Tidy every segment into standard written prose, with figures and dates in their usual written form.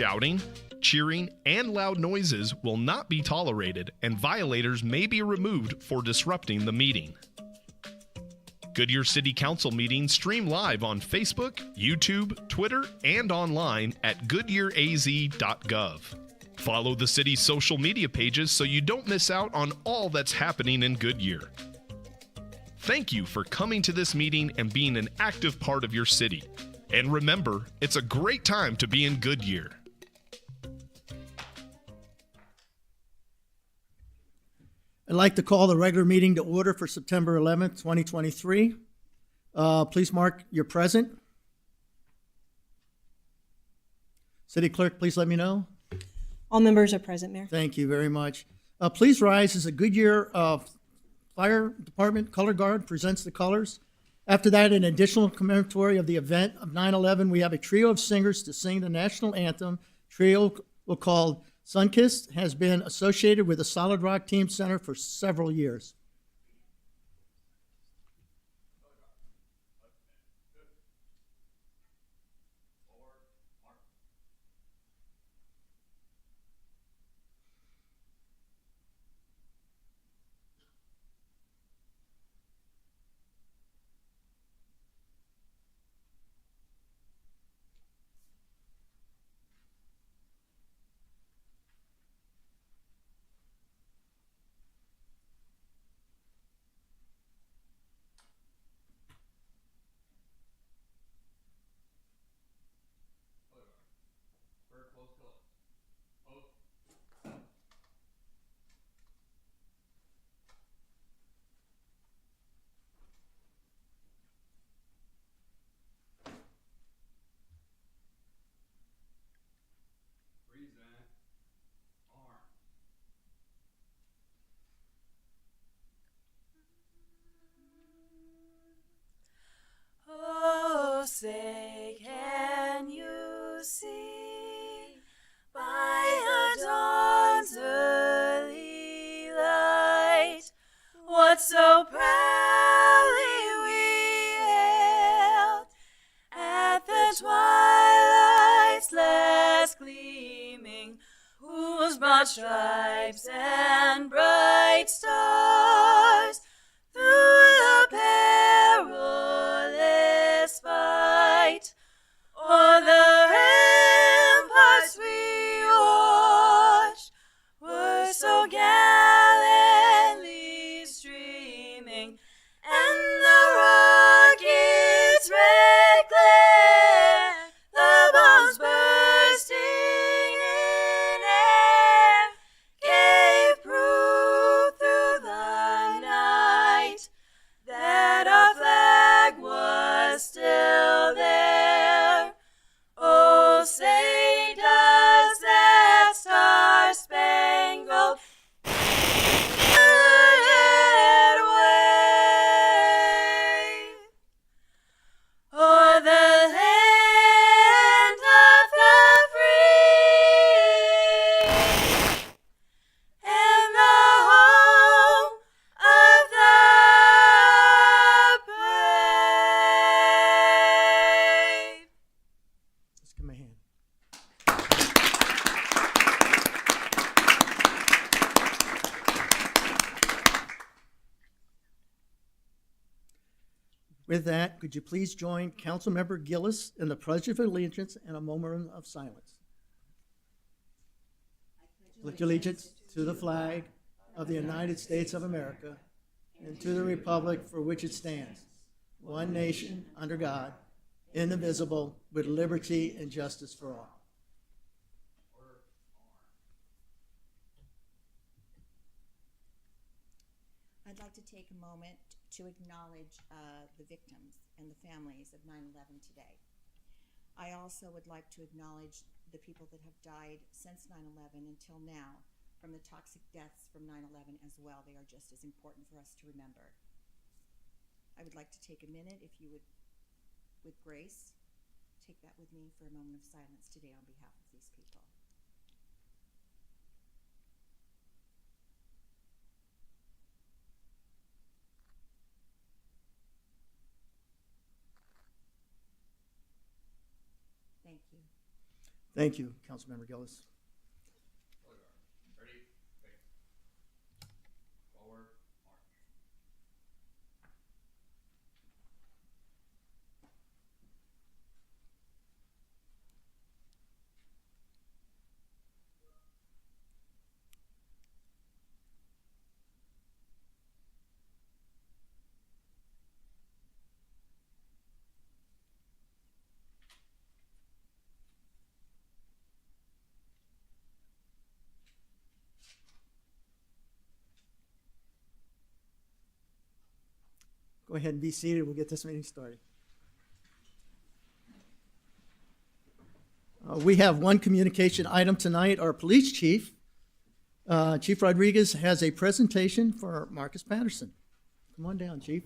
Shouting, cheering, and loud noises will not be tolerated, and violators may be removed for disrupting the meeting. Goodyear City Council meetings stream live on Facebook, YouTube, Twitter, and online at goodyearaz.gov. Follow the city's social media pages so you don't miss out on all that's happening in Goodyear. Thank you for coming to this meeting and being an active part of your city. And remember, it's a great time to be in Goodyear. I'd like to call the regular meeting to order for September 11th, 2023. Please mark your present. City Clerk, please let me know. All members are present, Mayor. Thank you very much. Please rise as the Goodyear Fire Department Color Guard presents the colors. After that, an additional commemoration of the event of 9/11, we have a trio of singers to sing the national anthem. Trio called Sunkissed has been associated with the Solid Rock Team Center for several years. Oh, say, can you see by the dawn's early light what so proudly we hailed at the twilight's last gleaming, whose broad stripes and bright stars through the perilous fight o'er the ramparts we watched were so gallantly streaming, and the rocket's red glare, the bombs bursting in air, gave proof through the night that our flag was still there. Oh, say does that star-spangled banner wave o'er the land of the free and the home of the brave. Let's give him a hand. With that, could you please join Councilmember Gillis in the Pledge of Allegiance and a moment of silence? Pledge allegiance to the flag of the United States of America and to the republic for which it stands, one nation, under God, indivisible, with liberty and justice for all. I'd like to take a moment to acknowledge the victims and the families of 9/11 today. I also would like to acknowledge the people that have died since 9/11 until now from the toxic deaths from 9/11 as well. They are just as important for us to remember. I would like to take a minute, if you would, with grace, take that with me for a moment of silence today on behalf of these people. Thank you. Thank you, Councilmember Gillis. Go ahead and be seated. We'll get this meeting started. We have one communication item tonight. Our police chief, Chief Rodriguez, has a presentation for Marcus Patterson. Come on down, Chief.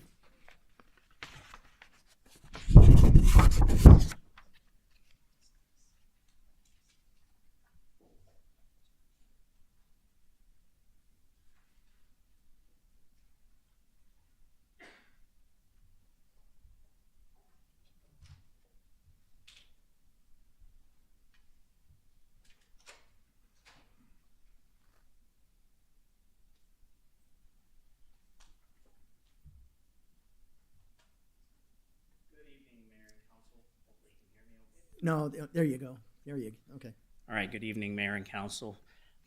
No, there you go. Okay. All right, good evening, Mayor and Council.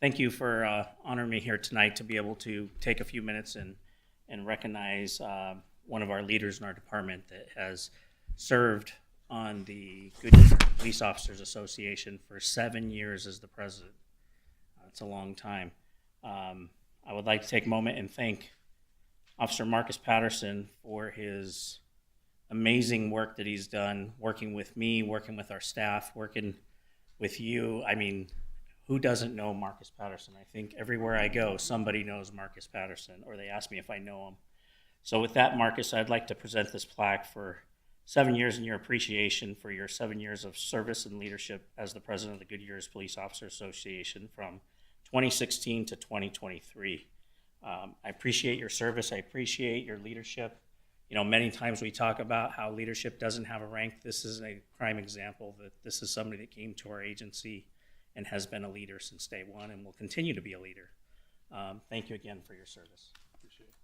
Thank you for honoring me here tonight to be able to take a few minutes and recognize one of our leaders in our department that has served on the Goodyear Police Officers Association for 7 years as the president. It's a long time. I would like to take a moment and thank Officer Marcus Patterson for his amazing work that he's done, working with me, working with our staff, working with you. I mean, who doesn't know Marcus Patterson? I think everywhere I go, somebody knows Marcus Patterson, or they ask me if I know him. So with that, Marcus, I'd like to present this plaque for 7 years in your appreciation for your 7 years of service and leadership as the president of the Goodyear Police Officers Association from 2016 to 2023. I appreciate your service. I appreciate your leadership. You know, many times we talk about how leadership doesn't have a rank. This is a prime example that this is somebody that came to our agency and has been a leader since day one and will continue to be a leader. Thank you again for your service. Appreciate it.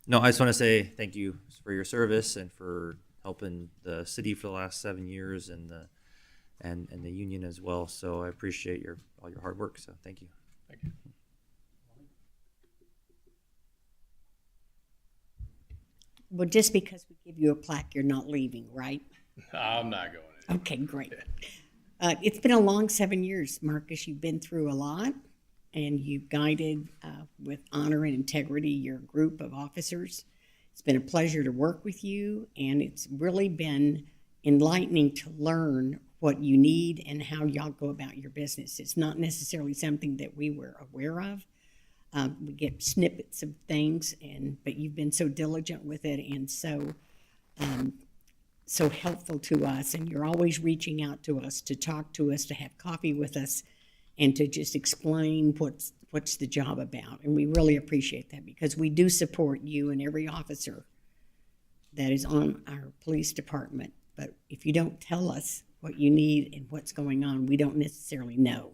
No, I just want to say thank you for your service and for helping the city for the last 7 years and the union as well. So I appreciate all your hard work. So thank you. Thank you. Well, just because we give you a plaque, you're not leaving, right? I'm not going in. Okay, great. It's been a long 7 years, Marcus. You've been through a lot, and you've guided with honor and integrity your group of officers. It's been a pleasure to work with you, and it's really been enlightening to learn what you need and how y'all go about your business. It's not necessarily something that we were aware of. We get snippets of things, but you've been so diligent with it and so helpful to us. And you're always reaching out to us, to talk to us, to have coffee with us, and to just explain what's the job about. And we really appreciate that because we do support you and every officer that is on our police department. But if you don't tell us what you need and what's going on, we don't necessarily know.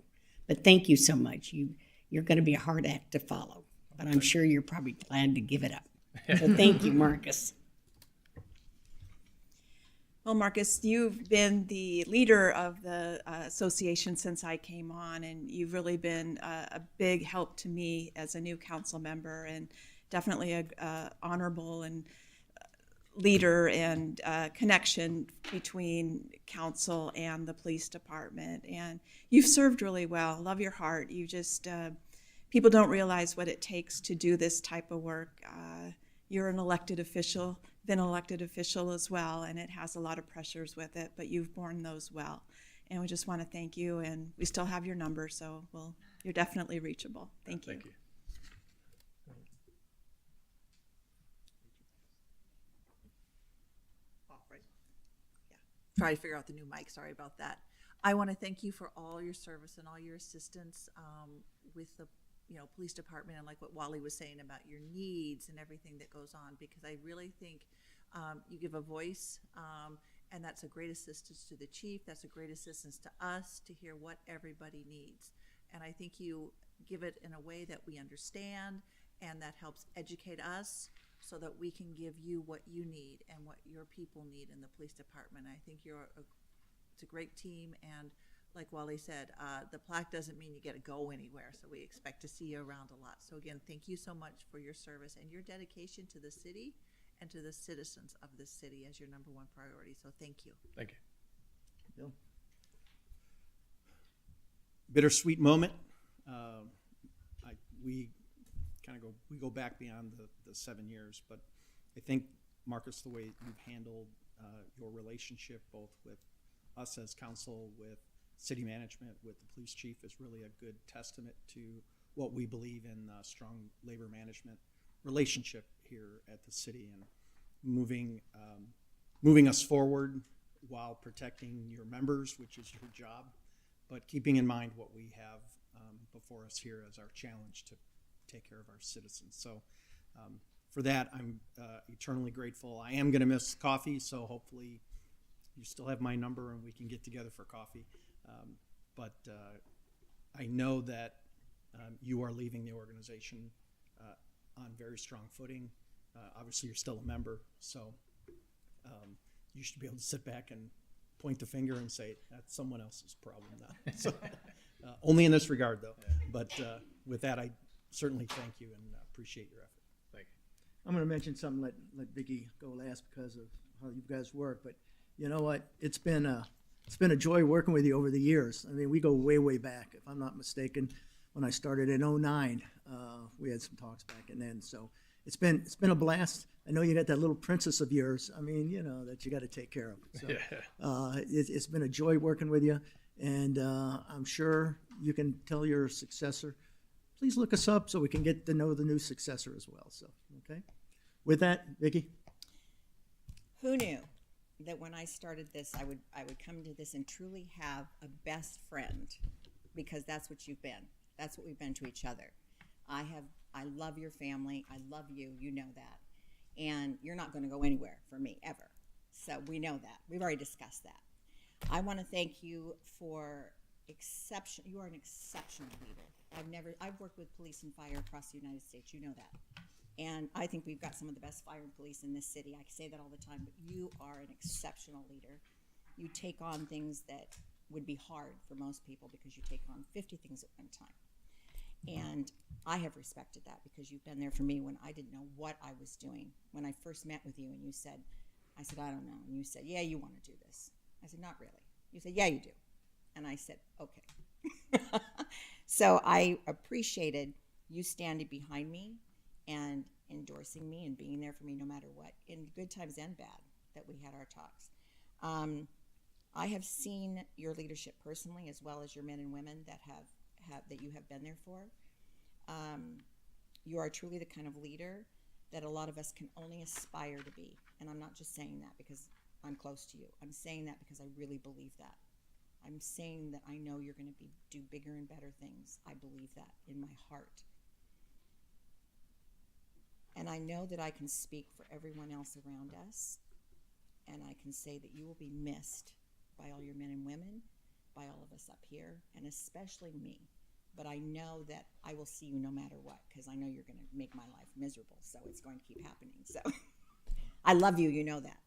But thank you so much. You're going to be a hard act to follow, but I'm sure you're probably glad to give it up. So thank you, Marcus. Well, Marcus, you've been the leader of the association since I came on, and you've really been a big help to me as a new council member, and definitely a honorable and leader and connection between council and the police department. And you've served really well. Love your heart. You just people don't realize what it takes to do this type of work. You're an elected official, been an elected official as well, and it has a lot of pressures with it, but you've borne those well. And we just want to thank you, and we still have your number, so you're definitely reachable. Thank you. Thank you. Oh, right. Yeah. try to figure out the new mic. Sorry about that. I want to thank you for all your service and all your assistance with the police department, and like what Wally was saying about your needs and everything that goes on, because I really think you give a voice, and that's a great assistance to the chief. That's a great assistance to us to hear what everybody needs. And I think you give it in a way that we understand and that helps educate us so that we can give you what you need and what your people need in the police department. I think it's a great team, and like Wally said, the plaque doesn't mean you get to go anywhere, so we expect to see you around a lot. So again, thank you so much for your service and your dedication to the city and to the citizens of the city as your number one priority. So thank you. Thank you. Bill? Bittersweet moment. We go back beyond the 7 years, but I think, Marcus, the way you've handled your relationship both with us as council, with city management, with the police chief is really a good testament to what we believe in strong labor management relationship here at the city, and moving us forward while protecting your members, which is your job, but keeping in mind what we have before us here as our challenge to take care of our citizens. So for that, I'm eternally grateful. I am going to miss coffee, so hopefully you still have my number and we can get together for coffee. But I know that you are leaving the organization on very strong footing. Obviously, you're still a member, so you should be able to sit back and point the finger and say, that's someone else's problem now. So, only in this regard, though. But with that, I certainly thank you and appreciate your effort. Thank you. I'm going to mention something, let Vicki go last because of how you guys work, but you know what? It's been a joy working with you over the years. I mean, we go way, way back. If I'm not mistaken, when I started in 2009, we had some talks back and then. So it's been a blast. I know you got that little princess of yours. I mean, that you got to take care of. So it's been a joy working with you, and I'm sure you can tell your successor, please look us up so we can get to know the new successor as well. So, okay. With that, Vicki. Who knew that when I started this, I would come to this and truly have a best friend, because that's what you've been. That's what we've been to each other. I love your family. I love you. You know that. And you're not going to go anywhere for me ever. So we know that. We've already discussed that. I want to thank you for you are an exceptional leader. I've worked with police and fire across the United States. You know that. And I think we've got some of the best fire and police in this city. I say that all the time, but you are an exceptional leader. You take on things that would be hard for most people because you take on 50 things at one time. And I have respected that because you've been there for me when I didn't know what I was doing. When I first met with you and I said, I don't know. And you said, yeah, you want to do this. I said, not really. You said, yeah, you do. And I said, okay. So I appreciated you standing behind me and endorsing me and being there for me no matter what, in good times and bad, that we had our talks. I have seen your leadership personally, as well as your men and women that you have been there for. You are truly the kind of leader that a lot of us can only aspire to be. And I'm not just saying that because I'm close to you. I'm saying that because I really believe that. I'm saying that I know you're going to do bigger and better things. I believe that in my heart. And I know that I can speak for everyone else around us, and I can say that you will be missed by all your men and women, by all of us up here, and especially me. But I know that I will see you no matter what, because I know you're going to make my life miserable, so it's going to keep happening. So I love you, you know that.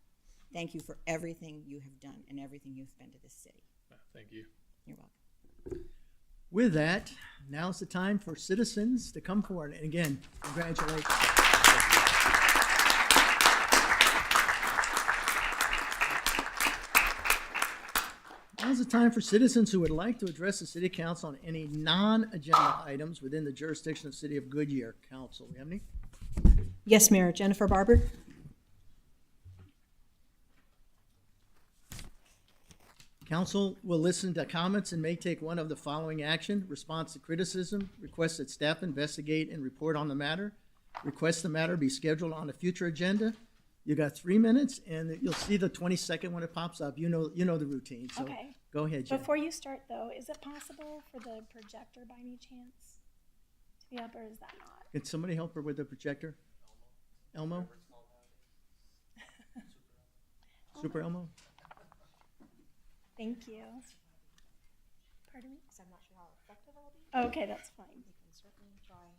Thank you for everything you have done and everything you've been to this city. Thank you. You're welcome. With that, now's the time for citizens to come forward. And again, congratulations. Now's the time for citizens who would like to address the City Council on any non-agenda items within the jurisdiction of the City of Goodyear Council. We have any? Yes, Mayor. Jennifer Barber. Council will listen to comments and may take one of the following action: response to criticism, request that staff investigate and report on the matter, request the matter be scheduled on a future agenda, You got 3 minutes, and you'll see the 22nd when it pops up. You know the routine. So Okay. go ahead, Jen. Before you start, though, is it possible for the projector by any chance to be up, or is that not? Can somebody help her with the projector? Elmo? Super Elmo? Thank you. Pardon me? I'm not sure how effective it'll be. Okay, that's fine. You can certainly try.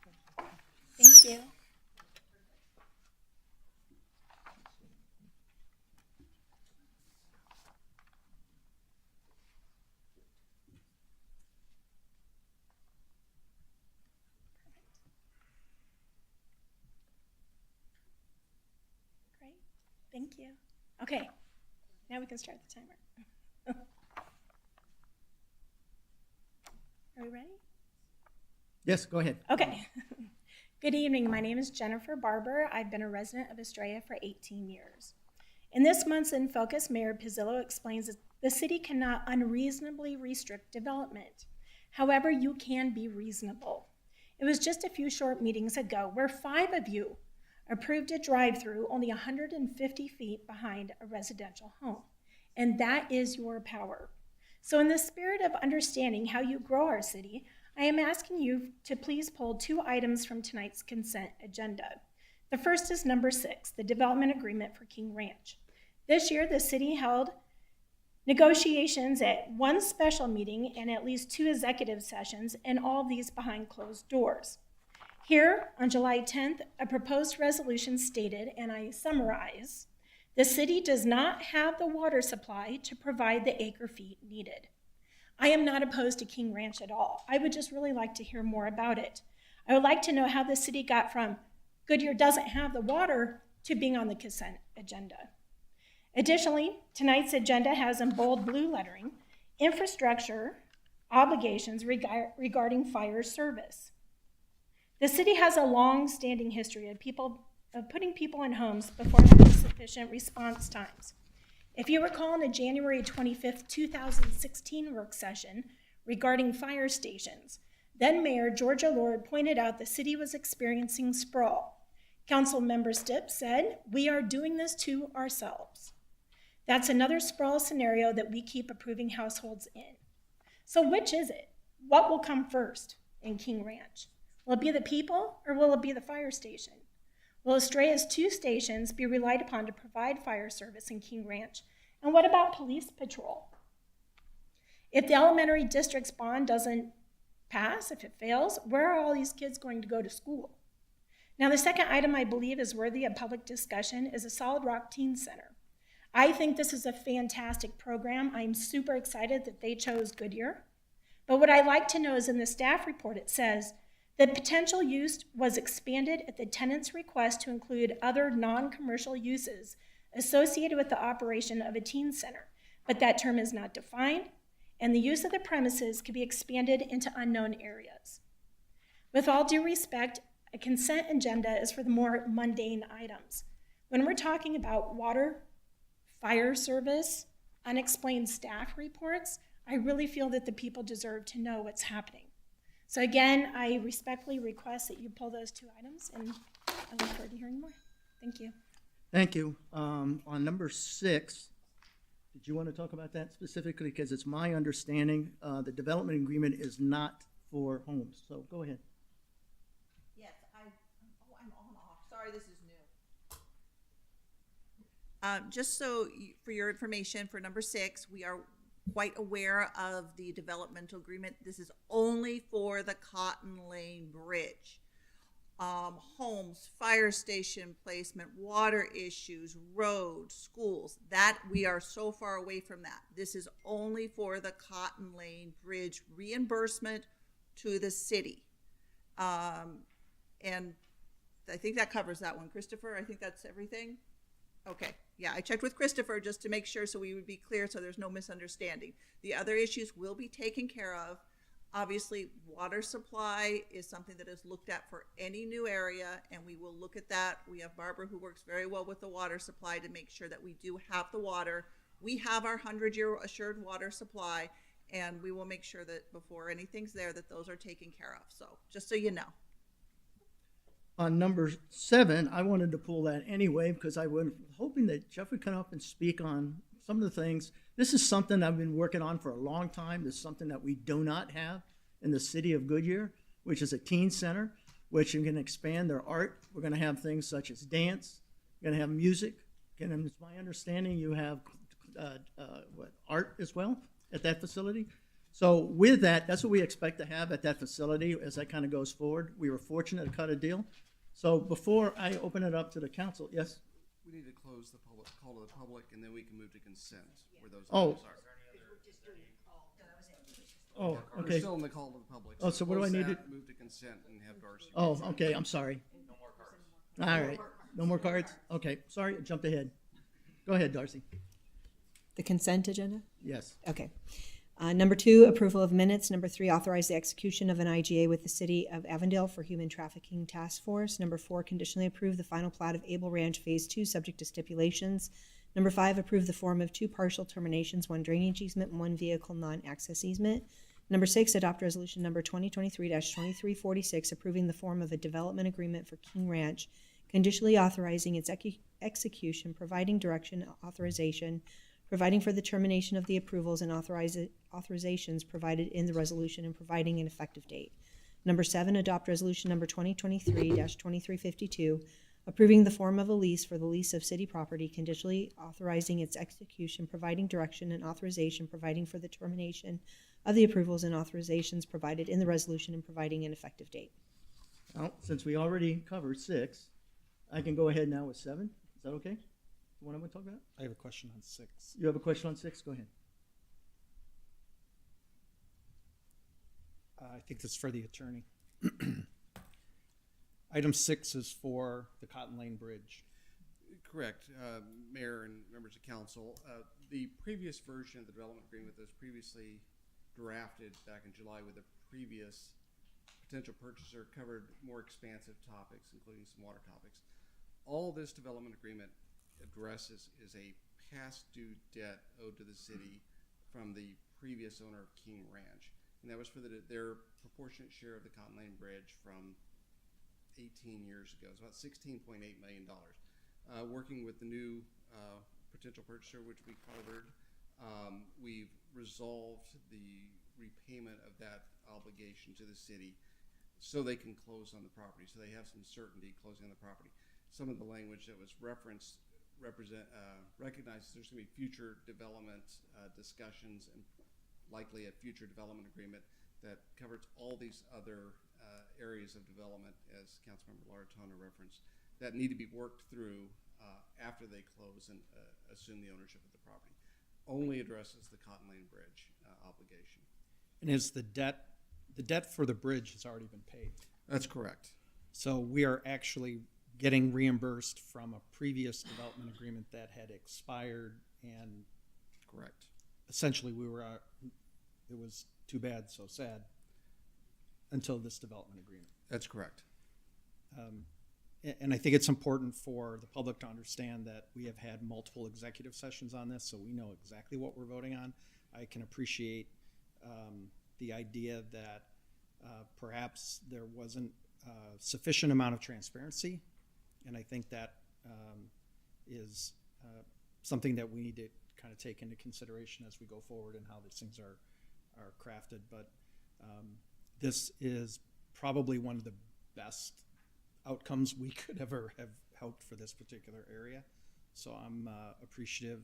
Okay. Thank you. Great. Thank you. Okay. Now we can start the timer. Are we ready? Yes, go ahead. Okay. Good evening. My name is Jennifer Barber. I've been a resident of Estrella for 18 years. In this month's In Focus, Mayor Pizzillo explains that the city cannot unreasonably restrict development. However, you can be reasonable. It was just a few short meetings ago where 5 of you approved a drive-through only 150 feet behind a residential home. And that is your power. So in the spirit of understanding how you grow our city, I am asking you to please pull 2 items from tonight's consent agenda. The first is number 6, the development agreement for King Ranch. This year, the city held negotiations at 1 special meeting and at least 2 executive sessions, and all of these behind closed doors. Here, on July 10th, a proposed resolution stated, and I summarize, the city does not have the water supply to provide the acre feet needed. I am not opposed to King Ranch at all. I would just really like to hear more about it. I would like to know how the city got from Goodyear doesn't have the water to being on the consent agenda. Additionally, tonight's agenda has in bold blue lettering, infrastructure obligations regarding fire service. The city has a long-standing history of putting people in homes before having sufficient response times. If you recall, in a January 25th, 2016 work session regarding fire stations, then Mayor Georgia Lord pointed out the city was experiencing sprawl. Council Member Stipp said, "We are doing this to ourselves." That's another sprawl scenario that we keep approving households in. So which is it? What will come first in King Ranch? Will it be the people, or will it be the fire station? Will Estrella's 2 stations be relied upon to provide fire service in King Ranch? And what about police patrol? If the elementary district's bond doesn't pass, if it fails, where are all these kids going to go to school? Now, the second item I believe is worthy of public discussion is a Solid Rock Teen Center. I think this is a fantastic program. I'm super excited that they chose Goodyear. But what I'd like to know is in the staff report, it says the potential use was expanded at the tenant's request to include other non-commercial uses associated with the operation of a teen center, but that term is not defined, and the use of the premises could be expanded into unknown areas. With all due respect, a consent agenda is for the more mundane items. When we're talking about water, fire service, unexplained staff reports, I really feel that the people deserve to know what's happening. So again, I respectfully request that you pull those 2 items, and I look forward to hearing more. Thank you. Thank you. On number 6, did you want to talk about that specifically? Because it's my understanding the development agreement is not for homes. So go ahead. Yes, I'm on off. Sorry, this is new. Just so for your information, for number 6, we are quite aware of the developmental agreement. This is only for the Cotton Lane Bridge. Homes, fire station placement, water issues, roads, schools, that we are so far away from that. This is only for the Cotton Lane Bridge reimbursement to the city. And I think that covers that one. Christopher, I think that's everything? Okay, yeah, I checked with Christopher just to make sure so we would be clear so there's no misunderstanding. The other issues will be taken care of. Obviously, water supply is something that is looked at for any new area, and we will look at that. We have Barbara who works very well with the water supply to make sure that we do have the water. We have our 100-year assured water supply, and we will make sure that before anything's there, that those are taken care of. So just so you know. On number 7, I wanted to pull that anyway because I was hoping that Jeff would come up and speak on some of the things. This is something I've been working on for a long time. This is something that we do not have in the city of Goodyear, which is a teen center, which you can expand their art. We're going to have things such as dance. We're going to have music. And it's my understanding you have art as well at that facility. So with that, that's what we expect to have at that facility as that kind of goes forward. We were fortunate to cut a deal. So before I open it up to the council, yes? We need to close the public, call to the public, and then we can move to consent where those Oh. items are. Oh, We're okay. still in the call to the public. Oh, so what do I close need to- that, Move to consent and have Darcy. Oh, okay, I'm sorry. No more cards. All right, no more cards? Okay, sorry, I jumped ahead. Go ahead, Darcy. The consent agenda? Yes. Okay. Number 2, approval of minutes. Number 3, authorize the execution of an IGA with the City of Avondale for Human Trafficking Task Force. Number 4, conditionally approve the final plat of Able Ranch Phase 2, subject to stipulations. Number 5, approve the form of 2 partial terminations, 1 drainage easement and 1 vehicle non-access easement. Number 6, adopt resolution number 2023-2346, approving the form of a development agreement for King Ranch, conditionally authorizing its execution, providing direction, authorization, providing for the termination of the approvals and authorizations provided in the resolution, and providing an effective date. Number 7, adopt resolution number 2023-2352, approving the form of a lease for the lease of city property, conditionally authorizing its execution, providing direction and authorization, providing for the termination of the approvals and authorizations provided in the resolution, and providing an effective date. Well, since we already covered 6, I can go ahead now with 7. Is that okay? The one I'm going to talk about? I have a question on 6. You have a question on 6? Go ahead. I think this is for the attorney. Item 6 is for the Cotton Lane Bridge. Correct, Mayor and members of council. The previous version of the development agreement that was previously drafted back in July with a previous potential purchaser covered more expansive topics, including some water topics. All this development agreement addresses is a past due debt owed to the city from the previous owner of King Ranch. And that was for their proportionate share of the Cotton Lane Bridge from 18 years ago. It's about $16.8 million. Working with the new potential purchaser, which we covered, we've resolved the repayment of that obligation to the city so they can close on the property, so they have some certainty closing on the property. Some of the language that was referenced recognizes there's going to be future development discussions and likely a future development agreement that covers all these other areas of development, as Councilmember Laratona referenced, that need to be worked through after they close and assume the ownership of the property. Only addresses the Cotton Lane Bridge obligation. And is the debt for the bridge has already been paid? That's correct. So we are actually getting reimbursed from a previous development agreement that had expired, and Correct. essentially we were, it was too bad, so sad, until this development agreement. That's correct. And I think it's important for the public to understand that we have had multiple executive sessions on this, so we know exactly what we're voting on. I can appreciate the idea that perhaps there wasn't a sufficient amount of transparency, and I think that is something that we need to kind of take into consideration as we go forward and how these things are crafted. But this is probably one of the best outcomes we could ever have hoped for this particular area. So I'm appreciative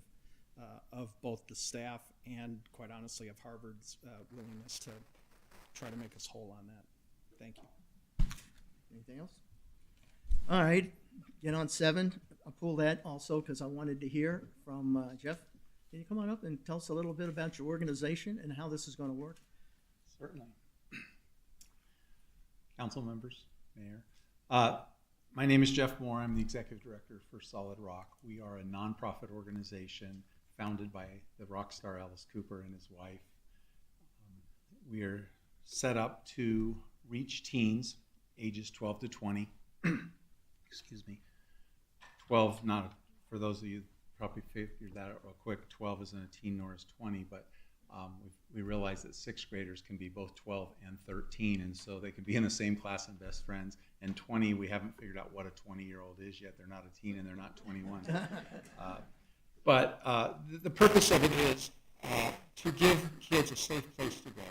of both the staff and, quite honestly, of Harvard's willingness to try to make us whole on that. Thank you. Anything else? All right, get on 7. I'll pull that also because I wanted to hear from Jeff. Can you come on up and tell us a little bit about your organization and how this is going to work? Certainly. Council members, Mayor. My name is Jeff Moore. I'm the Executive Director for Solid Rock. We are a nonprofit organization founded by the rock star Alice Cooper and his wife. We are set up to reach teens ages 12 to 20. Excuse me. 12, not for those of you probably figured that out real quick, 12 isn't a teen nor is 20, but We realize that sixth graders can be both 12 and 13, and so they can be in the same class and best friends. And 20, we haven't figured out what a 20-year-old is yet. They're not a teen and they're not 21. But the purpose of it is to give kids a safe place to go,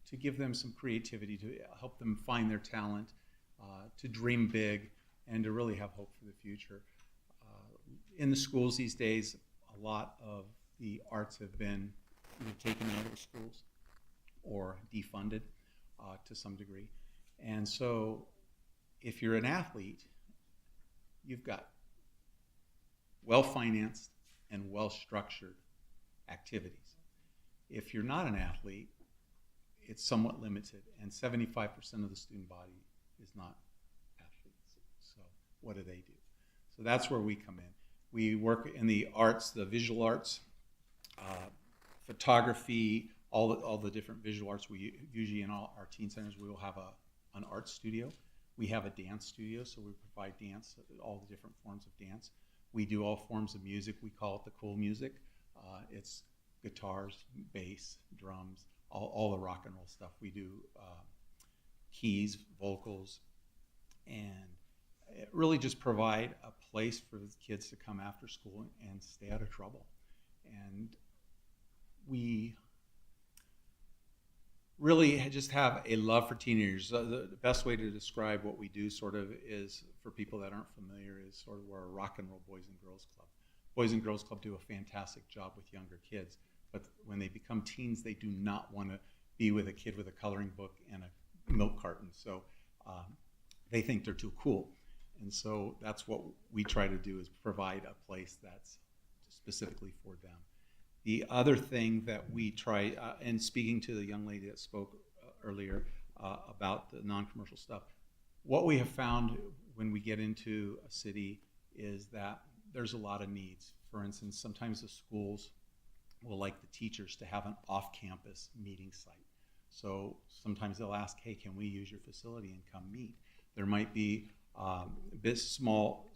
to give them some creativity, to help them find their talent, to dream big, and to really have hope for the future. In the schools these days, a lot of the arts have been either taken out of the schools or defunded to some degree. And so if you're an athlete, you've got well-financed and well-structured activities. If you're not an athlete, it's somewhat limited, and 75% of the student body is not athletes. So what do? So that's where we come in. We work in the arts, the visual arts, photography, all the different visual arts. We usually in all our teen centers we will have an art studio. We have a dance studio, so we provide dance, all the different forms of dance. We do all forms of music. We call it the cool music. It's guitars, bass, drums, all the rock and roll stuff. We do keys, vocals, and it really just provide a place for the kids to come after school and stay out of trouble. And we really just have a love for teenagers. The best way to describe what we do sort of is, for people that aren't familiar, is sort of we're a rock and roll Boys and Girls Club. Boys and Girls Club do a fantastic job with younger kids, but when they become teens, they do not want to be with a kid with a coloring book and a milk carton. So they think they're too cool. And so that's what we try to do, is provide a place that's specifically for them. The other thing that we try, and speaking to the young lady that spoke earlier about the non-commercial stuff, what we have found when we get into a city is that there's a lot of needs. For instance, sometimes the schools will like the teachers to have an off-campus meeting site. So sometimes they'll ask, hey, can we use your facility and come meet? There might be small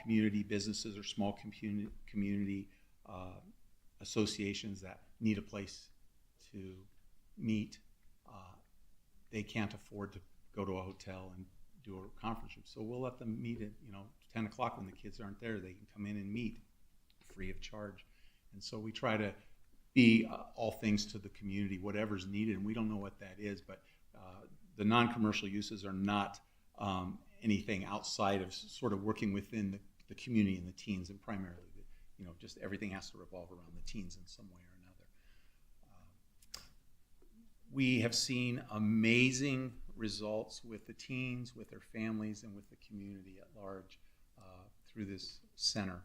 community businesses or small community associations that need a place to meet. They can't afford to go to a hotel and do a conference room, so we'll let them meet at 10 o'clock when the kids aren't there. They can come in and meet free of charge. And so we try to be all things to the community, whatever's needed, and we don't know what that is, but the non-commercial uses are not anything outside of sort of working within the community and the teens, and primarily just everything has to revolve around the teens in some way or another. We have seen amazing results with the teens, with their families, and with the community at large through this center.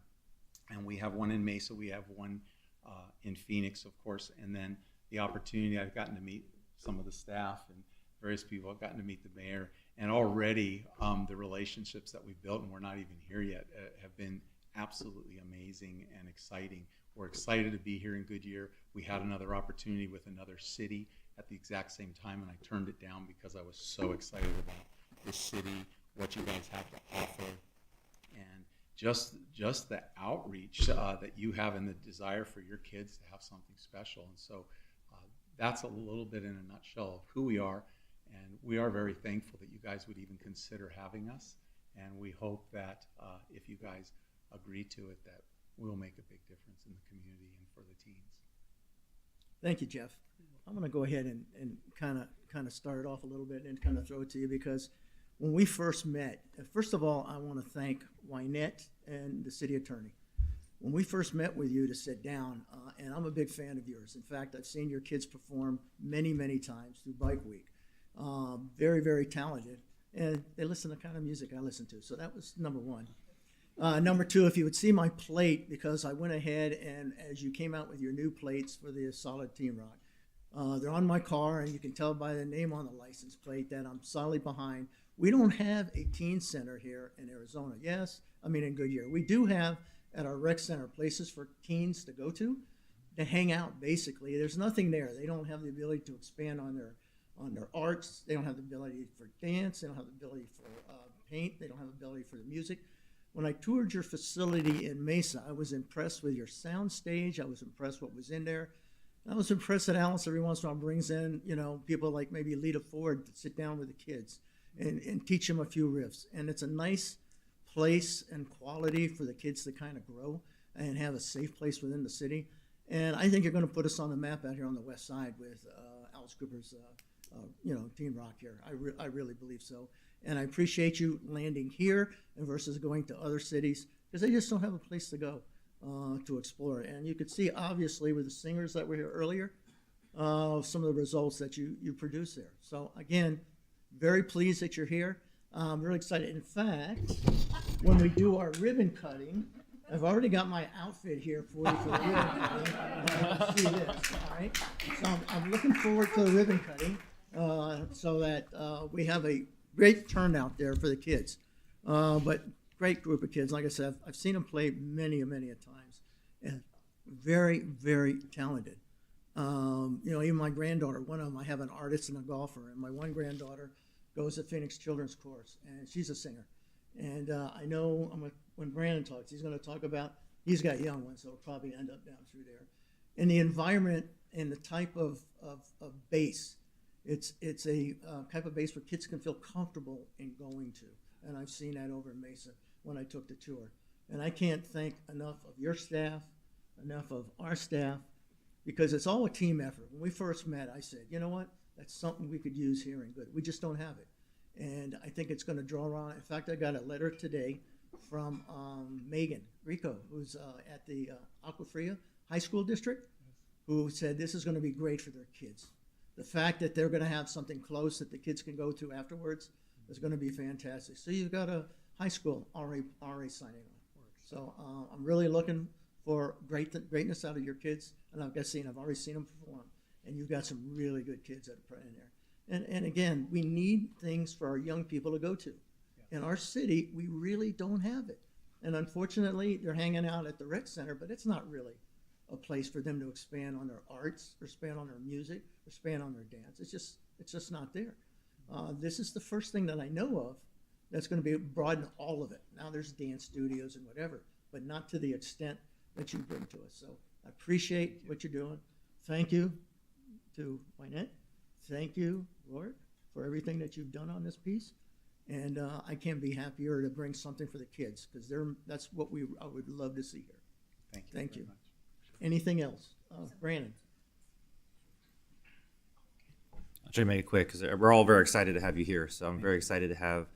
And we have one in Mesa, we have one in Phoenix, of course, and then the opportunity, I've gotten to meet some of the staff and various people. I've gotten to meet the mayor, and already the relationships that we've built, and we're not even here yet, have been absolutely amazing and exciting. We're excited to be here in Goodyear. We had another opportunity with another city at the exact same time, and I turned it down because I was so excited about this city, what you guys have to offer, and just the outreach that you have and the desire for your kids to have something special. And so that's a little bit in a nutshell of who we are, and we are very thankful that you guys would even consider having us, and we hope that if you guys agree to it, that we'll make a big difference in the community and for the teens. Thank you, Jeff. I'm going to go ahead and kind of start it off a little bit and kind of throw it to you, because when we first met, first of all, I want to thank Wynette and the city attorney. When we first met with you to sit down, and I'm a big fan of yours. In fact, I've seen your kids perform many, many times through Bike Week. Very, very talented, and they listen to the kind of music I listen to. So that was number one. Number two, if you would see my plate, because I went ahead and as you came out with your new plates for the Solid Team Rock, they're on my car, and you can tell by the name on the license plate that I'm solidly behind. We don't have a teen center here in Arizona. Yes, I mean in Goodyear. We do have at our rec center places for teens to go to hang out, basically. There's nothing there. They don't have the ability to expand on their arts. They don't have the ability for dance. They don't have the ability for paint. They don't have the ability for the music. When I toured your facility in Mesa, I was impressed with your sound stage. I was impressed what was in there. I was impressed that Alice every once in a while brings in, people like maybe Lita Ford to sit down with the kids and teach them a few riffs. And it's a nice place and quality for the kids to kind of grow and have a safe place within the city. And I think you're going to put us on the map out here on the west side with Alice Cooper's, Teen Rock here. I really believe so. And I appreciate you landing here and versus going to other cities because they just don't have a place to go to explore. And you could see, obviously, with the singers that were here earlier, some of the results that you produce there. So, again, very pleased that you're here. I'm really excited. In fact, when we do our ribbon cutting, I've already got my outfit here for you for the ribbon cutting. See this, all right? So I'm looking forward to the ribbon cutting so that we have a great turnout there for the kids. But great group of kids. Like I said, I've seen them play many a times. And very, very talented. Even my granddaughter, one of them, I have an artist and a golfer. And my one granddaughter goes to Phoenix Children's Course, and she's a singer. And I know when Brandon talks, he's going to talk about, he's got young ones, so it'll probably end up down through there. And the environment and the type of bass, it's a type of bass where kids can feel comfortable in going to. And I've seen that over in Mesa when I took the tour. And I can't thank enough of your staff, enough of our staff, because it's all a team effort. When we first met, I said, you know what? That's something we could use here in Good. We just don't have it. And I think it's going to draw around. In fact, I got a letter today from Megan Rico, who's at the Aquafria High School District, who said this is going to be great for their kids. The fact that they're going to have something close that the kids can go to afterwards is going to be fantastic. So you've got a high school already signing on. So I'm really looking for greatness out of your kids. And I've already seen them perform. And you've got some really good kids that are in there. And again, we need things for our young people to go to. In our city, we really don't have it. And unfortunately, they're hanging out at the rec center, but it's not really a place for them to expand on their arts or expand on their music or expand on their dance. It's just not there. This is the first thing that I know of that's going to be broaden all of it. Now there's dance studios and whatever, but not to the extent that you bring to us. So I appreciate what you're doing. Thank you to Wynette. Thank you, Lord, for everything that you've done on this piece. And I can't be happier to bring something for the kids because that's what I would love to see here. Thank you. Much. Anything else? Brandon. I'll try to make it quick because we're all very excited to have you here. So I'm very excited to have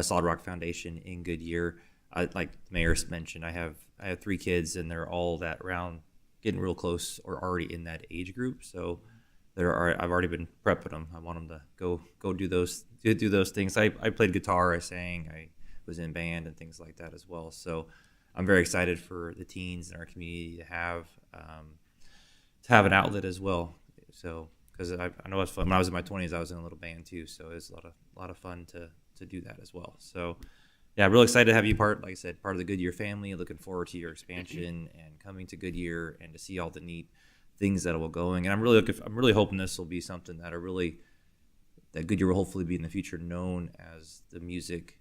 Solid Rock Foundation in Goodyear. Like the mayor mentioned, I have 3 kids and they're all that around getting real close or already in that age group. So I've already been prepping them. I want them to go do those things. I played guitar, I sang, I was in band and things like that as well. So I'm very excited for the teens in our community to have an outlet as well. So because I know it's fun. When I was in my 20s, I was in a little band too. So it's a lot of fun to do that as well. So yeah, I'm really excited to have you part of the Goodyear family. Looking forward to your expansion and coming to Goodyear and to see all the neat things that will going. And I'm really hoping this will be something that Goodyear will hopefully be in the future known as the music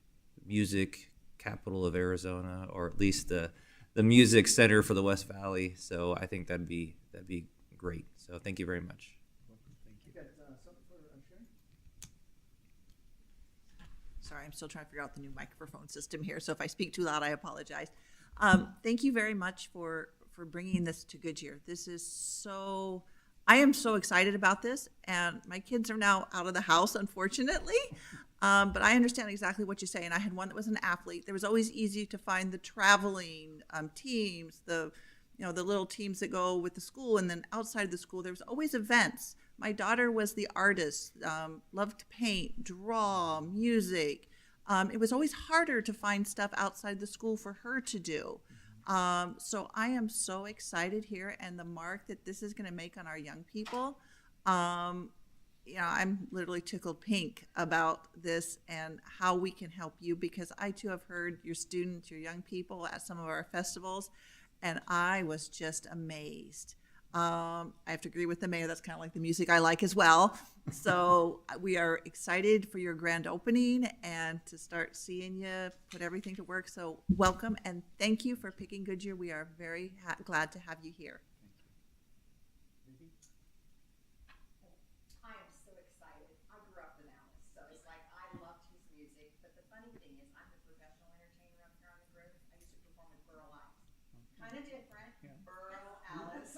capital of Arizona, or at least the music center for the West Valley. So I think that'd be great. So thank you very much. Sorry, I'm still trying to figure out the new microphone system here, so if I speak too loud, I apologize. Thank you very much for bringing this to Goodyear. I am so excited about this, and my kids are now out of the house, unfortunately, but I understand exactly what you say, and I had one that was an athlete. There was always easy to find the traveling teams, the little teams that go with the school, and then outside the school, there was always events. My daughter was the artist, loved to paint, draw, music. It was always harder to find stuff outside the school for her to do. So I am so excited here, and the mark that this is going to make on our young people. I'm literally tickled pink about this and how we can help you, because I too have heard your students, your young people at some of our festivals, and I was just amazed. I have to agree with the mayor. That's kind of like the music I like as well. So we are excited for your grand opening and to start seeing you put everything to work. So welcome and thank you for picking Goodyear. We are very glad to have you here. kind of different. Borough, Alice.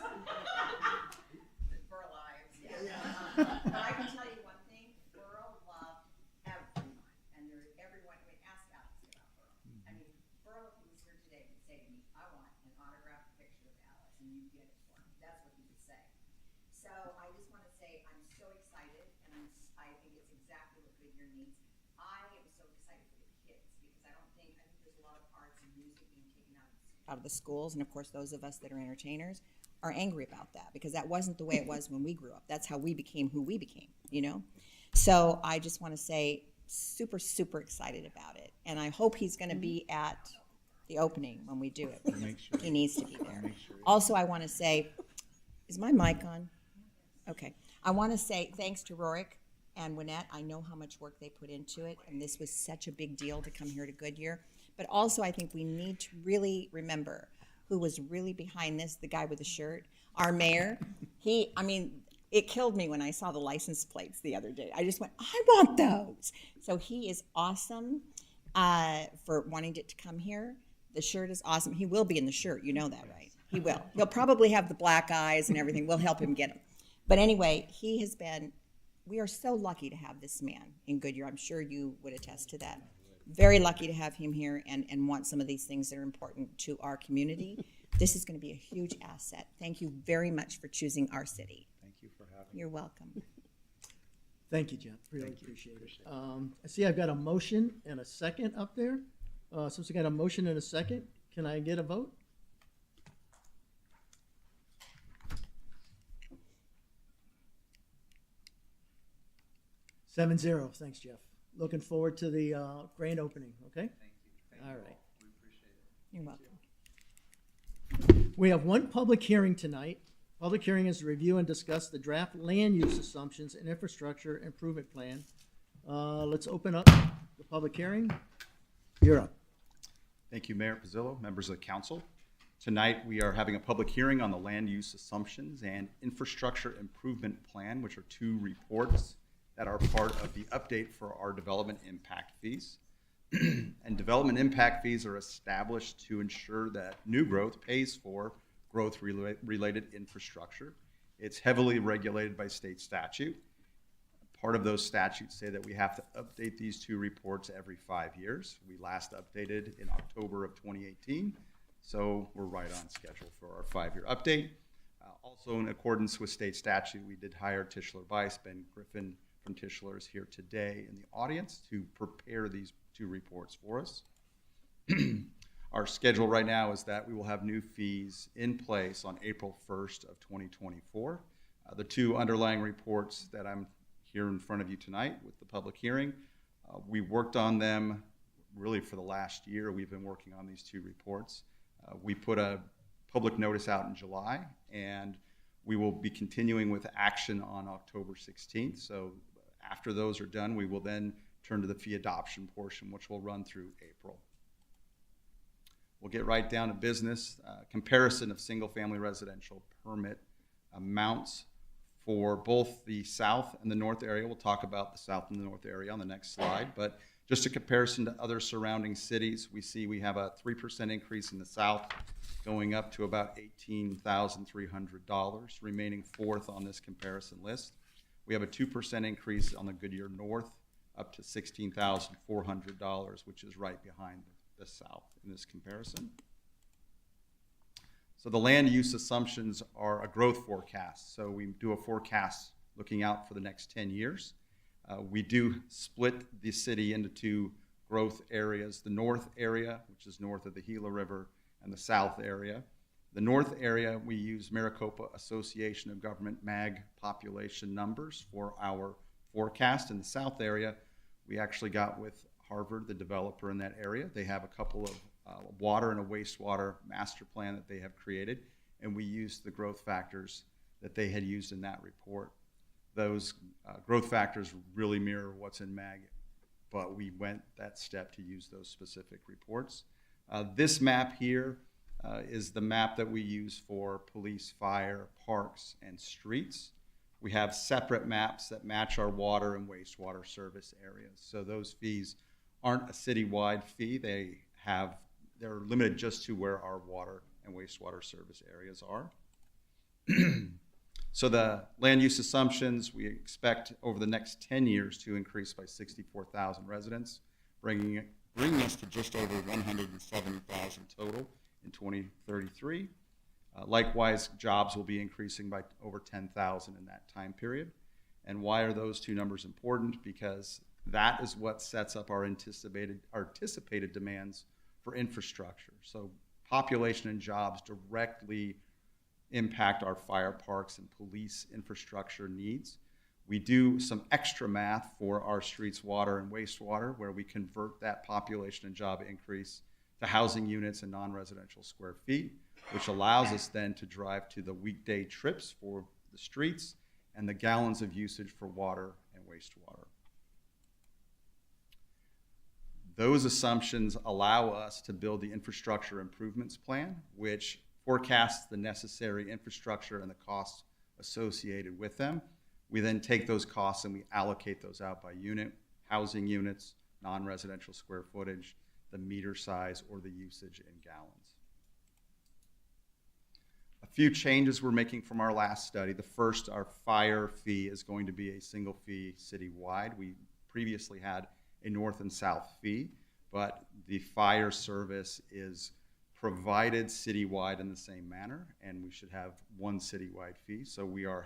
Borough lives, yeah. But I can tell you one thing, Borough loved everyone, and everyone, I mean, ask Alice about Borough. I mean, Borough, if he was here today, would say to me, I want an autographed picture of Alice, and you get it for me. That's what he would say. So I just want to say, I'm so excited, and I think it's exactly what Goodyear needs. I am so excited for the kids, because I think there's a lot of arts and music being taken out of the schools, and of course, those of us that are entertainers are angry about that, because that wasn't the way it was when we grew up. That's how we became who we became, you know? So I just want to say, super, super excited about it. And I hope he's going to be at the opening when we do it. He needs to be there. Also, I want to say, is my mic on? Okay. I want to say thanks to Rorik and Wynette. I know how much work they put into it, and this was such a big deal to come here to Goodyear. But also, I think we need to really remember who was really behind this, the guy with the shirt, our mayor. It killed me when I saw the license plates the other day. I just went, I want those. So he is awesome for wanting it to come here. The shirt is awesome. He will be in the shirt. You know that, right? He will. He'll probably have the black eyes and everything. We'll help him get him. But anyway, we are so lucky to have this man in Goodyear. I'm sure you would attest to that. Very lucky to have him here and want some of these things that are important to our community. This is going to be a huge asset. Thank you very much for choosing our city. Thank you for having me. You're welcome. Thank you, Jen. Really appreciate it. I see I've got a motion and a second up there. Since I got a motion and a second, can I get a vote? Seven zero. Thanks, Jeff. Looking forward to the grand opening, okay? Thank you. All right. We appreciate it. You're welcome. We have one public hearing tonight. Public hearing is to review and discuss the draft land use assumptions and infrastructure improvement plan. Let's open up the public hearing. You're up. Thank you, Mayor Pizzillo, members of the council. Tonight, we are having a public hearing on the land use assumptions and infrastructure improvement plan, which are two reports that are part of the update for our development impact fees. And development impact fees are established to ensure that new growth pays for growth-related infrastructure. It's heavily regulated by state statute. Part of those statutes say that we have to update these two reports every 5 years. We last updated in October of 2018, so we're right on schedule for our 5-year update. Also, in accordance with state statute, we did hire Tischler Bice. Ben Griffin from Tischler is here today in the audience to prepare these two reports for us. Our schedule right now is that we will have new fees in place on April 1st of 2024. The two underlying reports that I'm here in front of you tonight with the public hearing, we worked on them really for the last year. We've been working on these two reports. We put a public notice out in July, and we will be continuing with action on October 16th. So after those are done, we will then turn to the fee adoption portion, which will run through April. We'll get right down to business. Comparison of single-family residential permit amounts for both the south and the north area. We'll talk about the south and the north area on the next slide, but just a comparison to other surrounding cities, we have a 3% increase in the south, going up to about $18,300, remaining fourth on this comparison list. We have a 2% increase on the Goodyear North, up to $16,400, which is right behind the south in this comparison. So the land use assumptions are a growth forecast. So we do a forecast looking out for the next 10 years. We do split the city into two growth areas, the north area, which is north of the Gila River, and the south area. The north area, we use Maricopa Association of Government MAG population numbers for our forecast. In the south area, we actually got with Harvard, the developer in that area. They have a couple of water and a wastewater master plan that they have created, and we used the growth factors that they had used in that report. Those growth factors really mirror what's in MAG, but we went that step to use those specific reports. This map here is the map that we use for police, fire, parks, and streets. We have separate maps that match our water and wastewater service areas. So those fees aren't a citywide fee. They're limited just to where our water and wastewater service areas are. So the land use assumptions, we expect over the next 10 years to increase by 64,000 residents, bringing us to just over 170,000 total in 2033. Likewise, jobs will be increasing by over 10,000 in that time period. And why are those two numbers important? Because that is what sets up our anticipated demands for infrastructure. So population and jobs directly impact our fire parks and police infrastructure needs. We do some extra math for our streets, water, and wastewater, where we convert that population and job increase to housing units and non-residential square feet, which allows us then to drive to the weekday trips for the streets and the gallons of usage for water and wastewater. Those assumptions allow us to build the infrastructure improvements plan, which forecasts the necessary infrastructure and the costs associated with them. We then take those costs and we allocate those out by unit, housing units, non-residential square footage, the meter size, or the usage in gallons. A few changes we're making from our last study. The first, our fire fee is going to be a single fee citywide. We previously had a north and south fee, but the fire service is provided citywide in the same manner, and we should have one citywide fee. So we are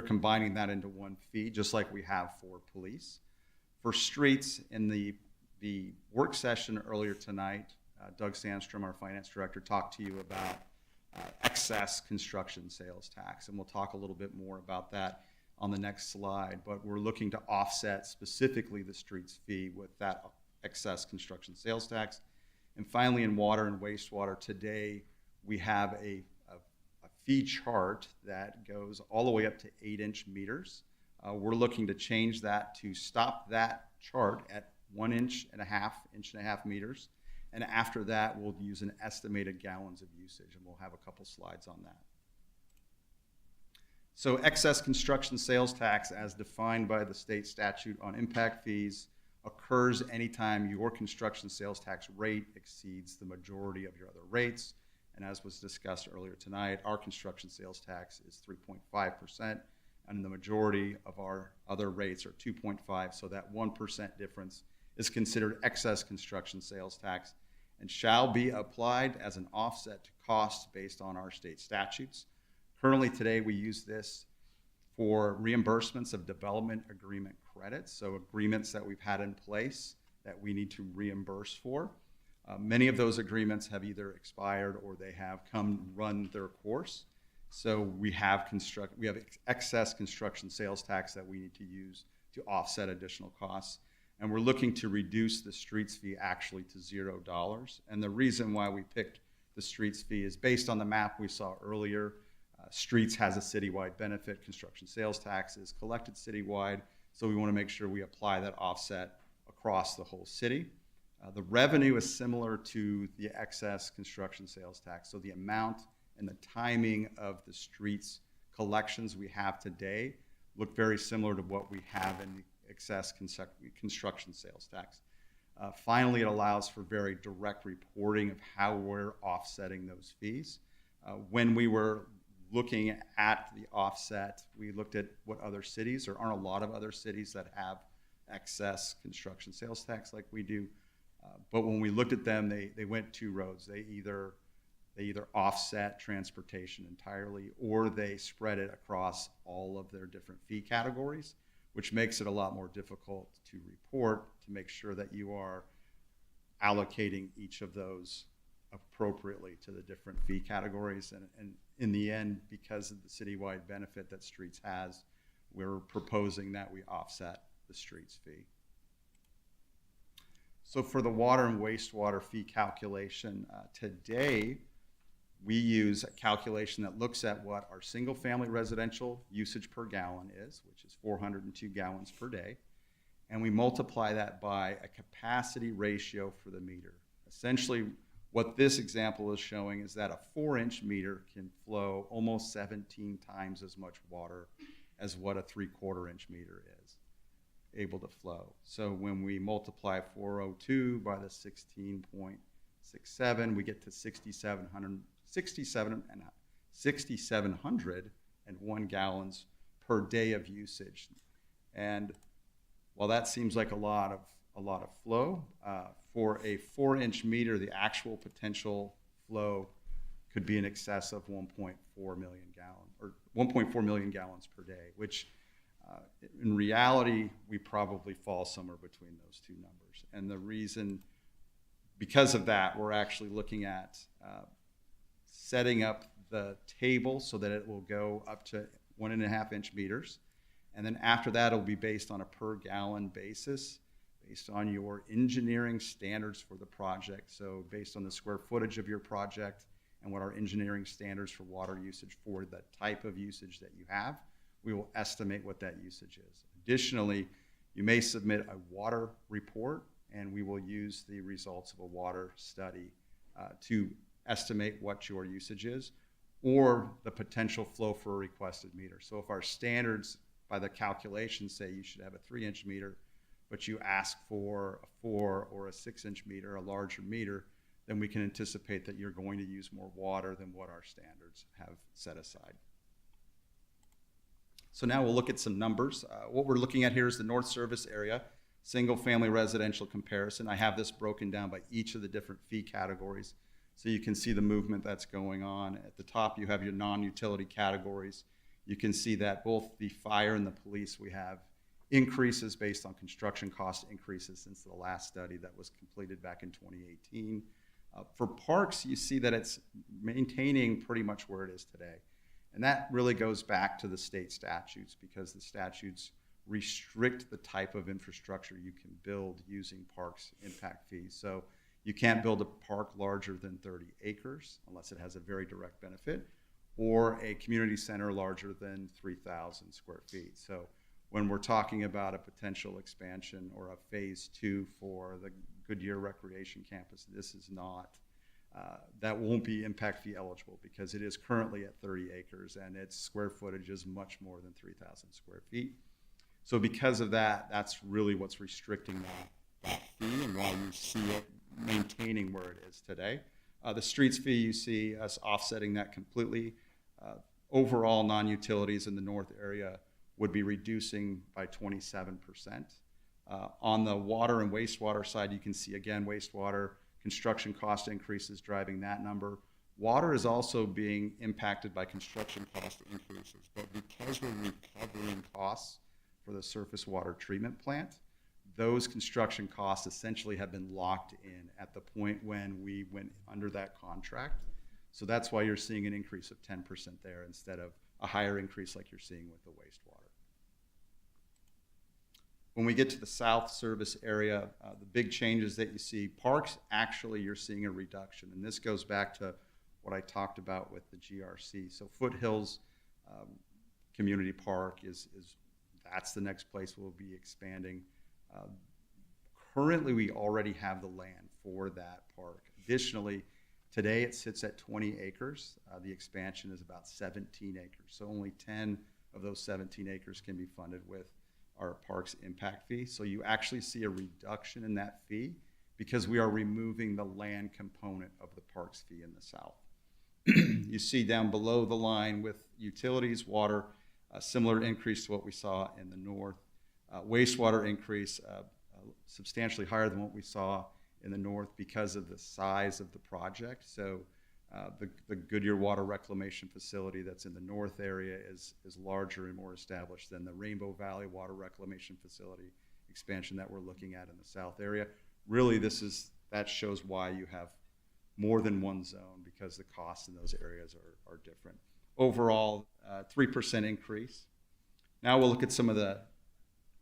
combining that into one fee, just like we have for police. For streets, in the work session earlier tonight, Doug Sandstrom, our finance director, talked to you about excess construction sales tax, and we'll talk a little bit more about that on the next slide. But we're looking to offset specifically the streets fee with that excess construction sales tax. And finally, in water and wastewater, today we have a fee chart that goes all the way up to 8-inch meters. We're looking to change that to stop that chart at 1.5 inch meters. And after that, we'll use an estimated gallons of usage, and we'll have a couple slides on that. So excess construction sales tax, as defined by the state statute on impact fees, occurs anytime your construction sales tax rate exceeds the majority of your other rates. And as was discussed earlier tonight, our construction sales tax is 3.5%, and the majority of our other rates are 2.5%, so that 1% difference is considered excess construction sales tax and shall be applied as an offset to costs based on our state statutes. Currently today, we use this for reimbursements of development agreement credits, so agreements that we've had in place that we need to reimburse for. Many of those agreements have either expired or they have run their course. So we have excess construction sales tax that we need to use to offset additional costs. And we're looking to reduce the streets fee actually to $0. And the reason why we picked the streets fee is based on the map we saw earlier. Streets has a citywide benefit. Construction sales tax is collected citywide. So we want to make sure we apply that offset across the whole city. The revenue is similar to the excess construction sales tax. So the amount and the timing of the streets collections we have today look very similar to what we have in the excess construction sales tax. Finally, it allows for very direct reporting of how we're offsetting those fees. When we were looking at the offset, we looked at what other cities, there aren't a lot of other cities that have excess construction sales tax like we do. But when we looked at them, they went two roads. They either offset transportation entirely, or they spread it across all of their different fee categories, which makes it a lot more difficult to report to make sure that you are allocating each of those appropriately to the different fee categories. And in the end, because of the citywide benefit that streets has, we're proposing that we offset the streets fee. So for the water and wastewater fee calculation, today we use a calculation that looks at what our single family residential usage per gallon is, which is 402 gallons per day. And we multiply that by a capacity ratio for the meter. Essentially, what this example is showing is that a 4-inch meter can flow almost 17 times as much water as what a 3/4 inch meter is able to flow. So when we multiply 402 by the 16.67, we get to 6,700 6,701 gallons per day of usage. And while that seems like a lot of flow, for a 4-inch meter, the actual potential flow could be in excess of 1.4 million gallons, or 1.4 million gallons per day, which in reality, we probably fall somewhere between those two numbers. And the reason, because of that, we're actually looking at setting up the table so that it will go up to 1.5-inch meters. And then after that, it'll be based on a per gallon basis, based on your engineering standards for the project. So based on the square footage of your project and what our engineering standards for water usage for the type of usage that you have, we will estimate what that usage is. Additionally, you may submit a water report, and we will use the results of a water study to estimate what your usage is, or the potential flow for a requested meter. So if our standards by the calculations say you should have a 3-inch meter, but you ask for a 4 or a 6-inch meter, a larger meter, then we can anticipate that you're going to use more water than what our standards have set aside. So now we'll look at some numbers. What we're looking at here is the North Service area, single-family residential comparison. I have this broken down by each of the different fee categories, so you can see the movement that's going on. At the top, you have your non-utility categories. You can see that both the fire and the police, we have increases based on construction cost increases since the last study that was completed back in 2018. For parks, you see that it's maintaining pretty much where it is today. And that really goes back to the state statutes, because the statutes restrict the type of infrastructure you can build using parks impact fees. So you can't build a park larger than 30 acres unless it has a very direct benefit, or a community center larger than 3,000 square feet. So when we're talking about a potential expansion or a phase 2 for the Goodyear Recreation Campus, this is not, that won't be impact fee eligible, because it is currently at 30 acres and its square footage is much more than 3,000 square feet. So because of that, that's really what's restricting that fee, and while you see it maintaining where it is today. The streets fee, you see us offsetting that completely. Overall, non-utilities in the north area would be reducing by 27%. On the water and wastewater side, you can see again wastewater construction cost increases driving that number. Water is also being impacted by construction cost increases, but because we're recovering costs for the surface water treatment plant, those construction costs essentially have been locked in at the point when we went under that contract. So that's why you're seeing an increase of 10% there instead of a higher increase like you're seeing with the wastewater. When we get to the south service area, the big changes that you see, parks, actually you're seeing a reduction. And this goes back to what I talked about with the GRC. So Foothills Community Park that's the next place we'll be expanding. Currently, we already have the land for that park. Additionally, today it sits at 20 acres. The expansion is about 17 acres. So only 10 of those 17 acres can be funded with our parks impact fee. So you actually see a reduction in that fee because we are removing the land component of the parks fee in the south. You see down below the line with utilities, water, a similar increase to what we saw in the north. Wastewater increase substantially higher than what we saw in the north because of the size of the project. So the Goodyear Water Reclamation Facility that's in the north area is larger and more established than the Rainbow Valley Water Reclamation Facility expansion that we're looking at in the south area. Really, that shows why you have more than one zone, because the costs in those areas are different. Overall, 3% increase. Now we'll look at some of the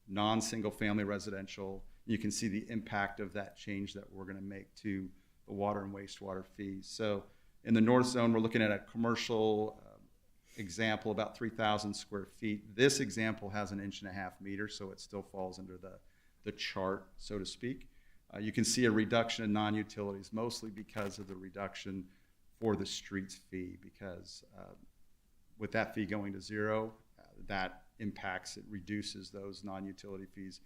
non-single family residential. You can see the impact of that change that we're going to make to the water and wastewater fees. So in the north zone, we're looking at a commercial example, about 3,000 square feet. This example has an 1.5 meters, so it still falls under the chart, so to speak. You can see a reduction in non-utilities, mostly because of the reduction for the streets fee, because with that fee going to zero, that impacts, it reduces those non-utility fees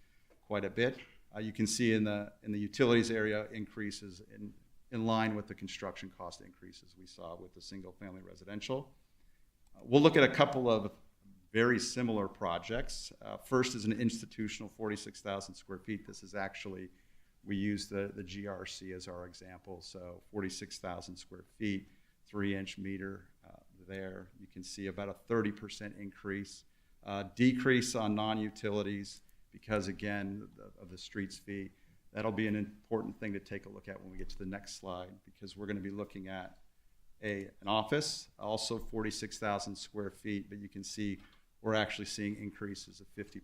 quite a bit. You can see in the utilities area increases in in line with the construction cost increases we saw with the single-family residential. We'll look at a couple of very similar projects. First is an institutional 46,000 square feet. This is actually, we use the GRC as our example, so 46,000 square feet, 3-inch meter there. You can see about a 30% increase. Decrease on non-utilities because, again, of the streets fee. That'll be an important thing to take a look at when we get to the next slide, because we're going to be looking at an office, also 46,000 square feet, but you can see we're actually seeing increases of 50%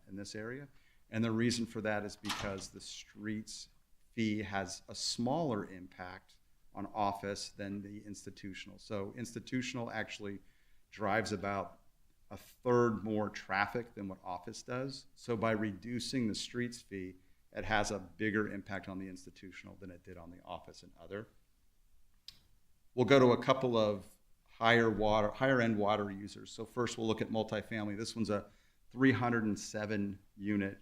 in this area. And the reason for that is because the streets fee has a smaller impact on office than the institutional. So institutional actually drives about a third more traffic than what office does. So by reducing the streets fee, it has a bigger impact on the institutional than it did on the office and other. We'll go to a couple of higher end water users. So first we'll look at multifamily. This one's a 307 unit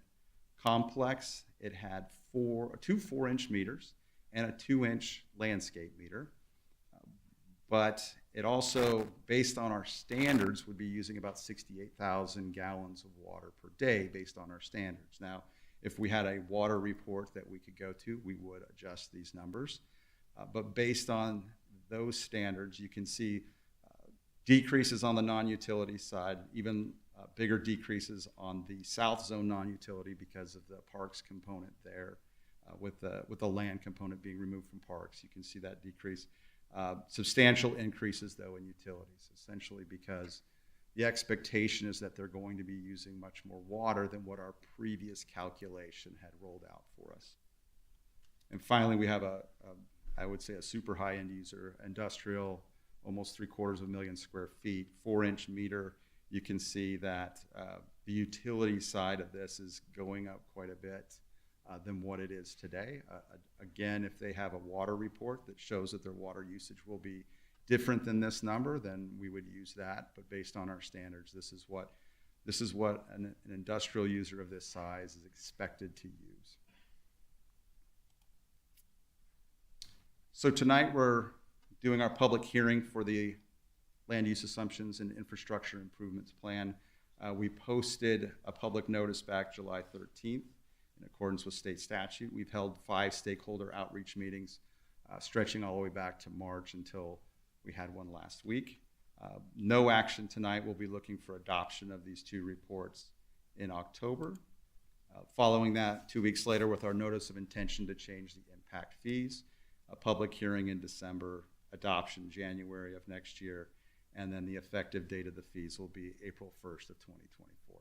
complex. It had two 4-inch meters and a 2-inch landscape meter. But it also, based on our standards, would be using about 68,000 gallons of water per day based on our standards. Now, if we had a water report that we could go to, we would adjust these numbers. But based on those standards, you can see decreases on the non-utility side, even bigger decreases on the south zone non-utility because of the parks component there, with the land component being removed from parks. You can see that decrease. Substantial increases, though, in utilities, essentially because the expectation is that they're going to be using much more water than what our previous calculation had rolled out for us. And finally, we have I would say a super high-end user, industrial, almost 750,000 square feet, 4-inch meter. You can see that the utility side of this is going up quite a bit than what it is today. Again, if they have a water report that shows that their water usage will be different than this number, then we would use that. But based on our standards, this is what an industrial user of this size is expected to use. So tonight we're doing our public hearing for the land use assumptions and infrastructure improvements plan. We posted a public notice back July 13th. In accordance with state statute, we've held 5 stakeholder outreach meetings, stretching all the way back to March until we had one last week. No action tonight. We'll be looking for adoption of these 2 reports in October. Following that, 2 weeks later, with our notice of intention to change the impact fees, a public hearing in December, adoption January of next year, and then the effective date of the fees will be April 1st of 2024.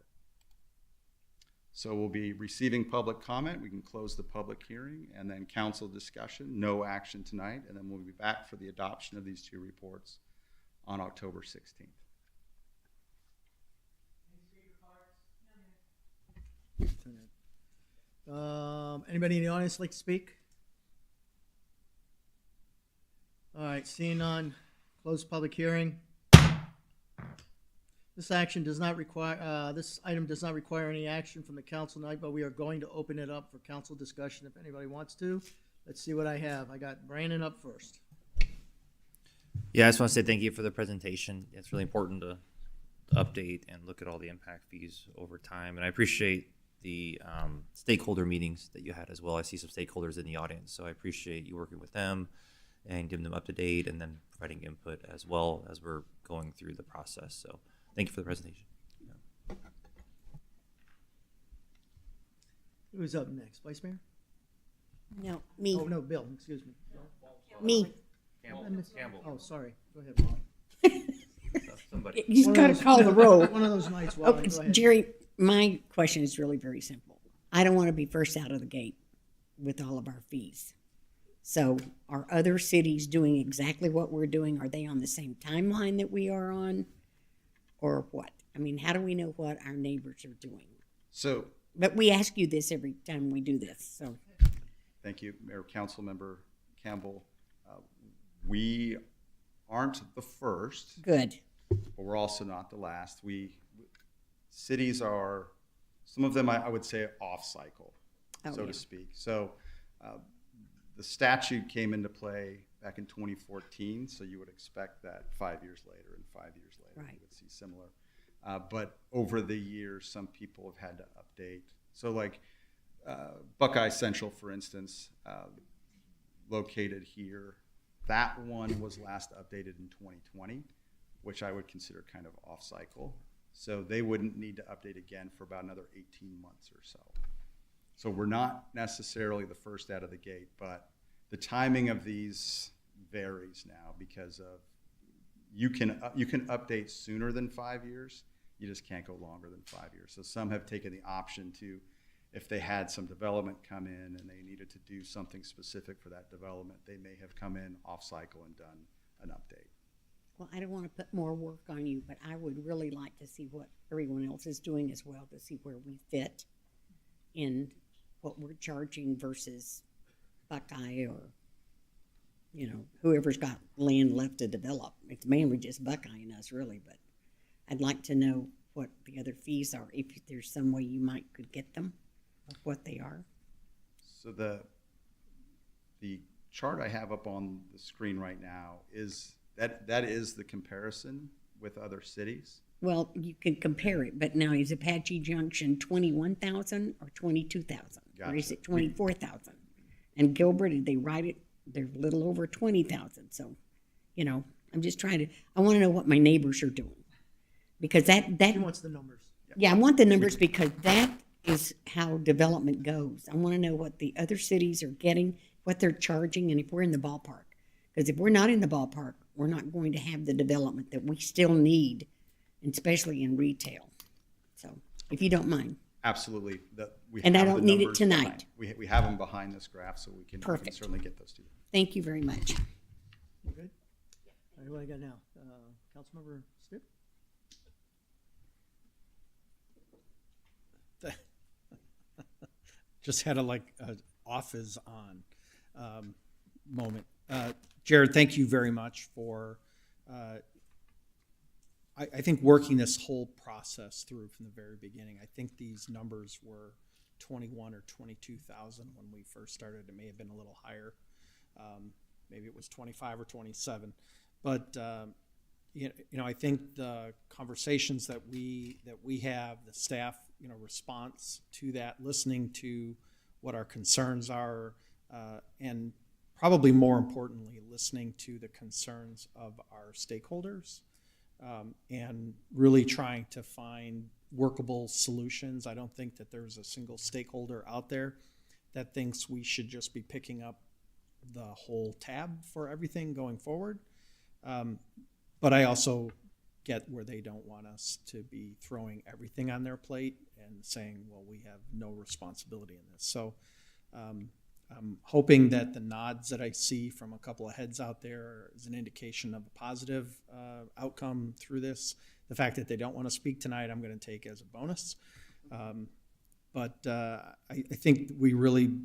So we'll be receiving public comment. We can close the public hearing and then council discussion. No action tonight, and then we'll be back for the adoption of these 2 reports on October 16th. Anybody in the audience like to speak? All right, seeing none, close public hearing. This item does not require any action from the council tonight, but we are going to open it up for council discussion if anybody wants to. Let's see what I have. I got Brandon up first. Yeah, I just want to say thank you for the presentation. It's really important to update and look at all the impact fees over time. And I appreciate the stakeholder meetings that you had as well. I see some stakeholders in the audience, so I appreciate you working with them and giving them up to date and then providing input as well as we're going through the process. So thank you for the presentation. Yeah. Who's up next? Vice Mayor? No, me. Oh, no, Bill, excuse me. Me. Campbell. Oh, sorry. Go ahead, Bob. Somebody. He's got to call the roll. One of those nights, Wally. Oh, Go ahead. Jerry, my question is really very simple. I don't want to be first out of the gate with all of our fees. So are other cities doing exactly what we're doing? Are they on the same timeline that we are on? Or what? I mean, how do we know what our neighbors are doing? So, But we ask you this every time we do this, so. thank you, Mayor, Council Member Campbell. We aren't the first. Good. But we're also not the last. Cities are, some of them I would say off cycle, so to speak. So the statute came into play back in 2014, so you would expect that 5 years later and 5 years later Right. you would see similar. But over the years, some people have had to update. So like Buckeye Central, for instance, located here, that one was last updated in 2020, which I would consider kind of off cycle. So they wouldn't need to update again for about another 18 months or so. So we're not necessarily the first out of the gate, but the timing of these varies now because of you can update sooner than 5 years. You just can't go longer than 5 years. So some have taken the option to, if they had some development come in and they needed to do something specific for that development, they may have come in off cycle and done an update. Well, I don't want to put more work on you, but I would really like to see what everyone else is doing as well, to see where we fit in what we're charging versus Buckeye or, you know, whoever's got land left to develop. It's mainly just Buckeye and us, really, but I'd like to know what the other fees are, if there's some way you might could get them, of what they are. So the chart I have up on the screen right now is that is the comparison with other cities. Well, you can compare it, but now is Apache Junction 21,000 or 22,000? Or is Gotcha. it 24,000? And Gilbert, did they write it? They're a little over 20,000. So, you know, I'm just trying to, I want to know what my neighbors are doing. Because that He wants the numbers. yeah, I want the numbers because that is how development goes. I want to know what the other cities are getting, what they're charging, and if we're in the ballpark. Because if we're not in the ballpark, we're not going to have the development that we still need, especially in retail. So, if you don't mind. Absolutely. And I have don't the need it numbers tonight. behind- We have them behind this graph, so we can Perfect. certainly get those to you. Thank you very much. You good? All right, what I got now? Councilmember Stipp? Just had a off is on moment. Jared, thank you very much for, I think, working this whole process through from the very beginning. I think these numbers were 21 or 22,000 when we first started. It may have been a little higher. Maybe it was 25 or 27. But you know, I think the conversations that we have, the staff, you know, response to that, listening to what our concerns are, and probably more importantly, listening to the concerns of our stakeholders, and really trying to find workable solutions. I don't think that there's a single stakeholder out there that thinks we should just be picking up the whole tab for everything going forward. But I also get where they don't want us to be throwing everything on their plate and saying, well, we have no responsibility in this. So I'm hoping that the nods that I see from a couple of heads out there is an indication of a positive outcome through this. The fact that they don't want to speak tonight, I'm going to take as a bonus. But I think we really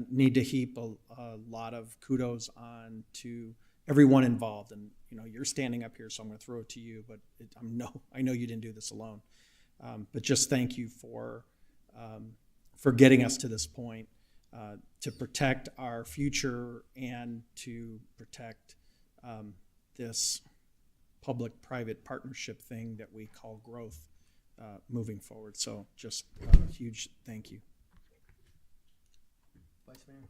need to heap a lot of kudos on to everyone involved. And, you know, you're standing up here, so I'm going to throw it to you, but I know you didn't do this alone. But just thank you for getting us to this point, to protect our future and to protect this public-private partnership thing that we call growth moving forward. So just a huge thank you. Vice Mayor?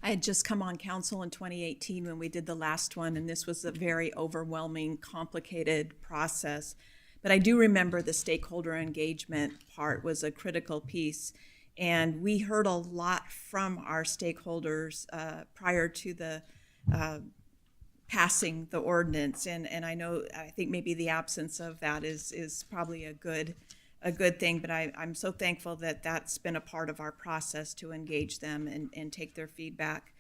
I had just come on council in 2018 when we did the last one, and this was a very overwhelming, complicated process. But I do remember the stakeholder engagement part was a critical piece. And we heard a lot from our stakeholders prior to the passing the ordinance. And I think maybe the absence of that is probably a good thing, but I'm so thankful that that's been a part of our process to engage them and take their feedback.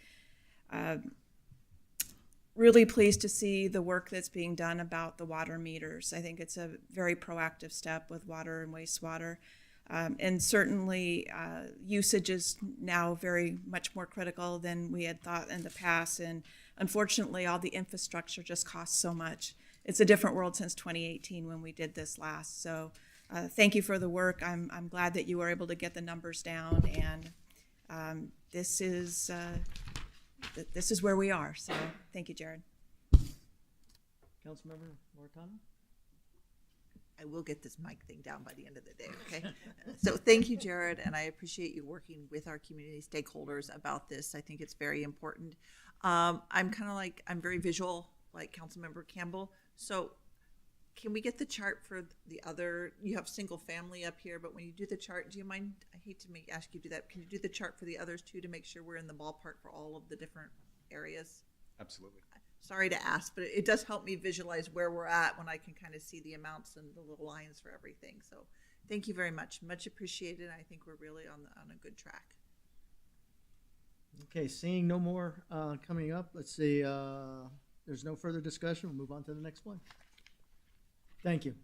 Really pleased to see the work that's being done about the water meters. I think it's a very proactive step with water and wastewater. And certainly usage is now very much more critical than we had thought in the past. And unfortunately, all the infrastructure just costs so much. It's a different world since 2018 when we did this last. So thank you for the work. I'm glad that you were able to get the numbers down, and this is where we are. So thank you, Jared. Councilmember Mortano? I will get this mic thing down by the end of the day, okay? So thank you, Jared, and I appreciate you working with our community stakeholders about this. I think it's very important. I'm very visual, like Councilmember Campbell. So can we get the chart for the other, you have single family up here, but when you do the chart, do you mind, I hate to ask you to do that, can you do the chart for the others too to make sure we're in the ballpark for all of the different areas? Absolutely. Sorry to ask, but it does help me visualize where we're at when I can kind of see the amounts and the little lines for everything. So thank you very much. Much appreciated. I think we're really on a good track. Okay, seeing no more coming up, let's see. There's no further discussion. We'll move on to the next one. Thank you.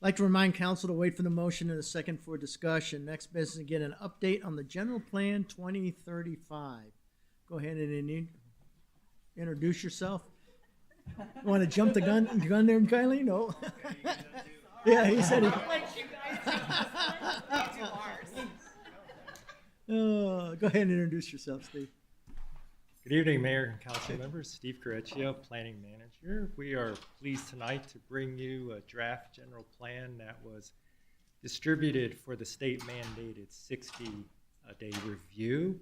I'd like to remind council to wait for the motion and a second for discussion. Next business, get an update on the general plan 2035. Go ahead and introduce yourself. Want to jump the gun there, Kylie? No. Yeah, he said he. Go ahead and introduce yourself, Steve. Good evening, Mayor and Council members. Steve Correcchio, Planning Manager. We are pleased tonight to bring you a draft general plan that was distributed for the state-mandated 60-day review.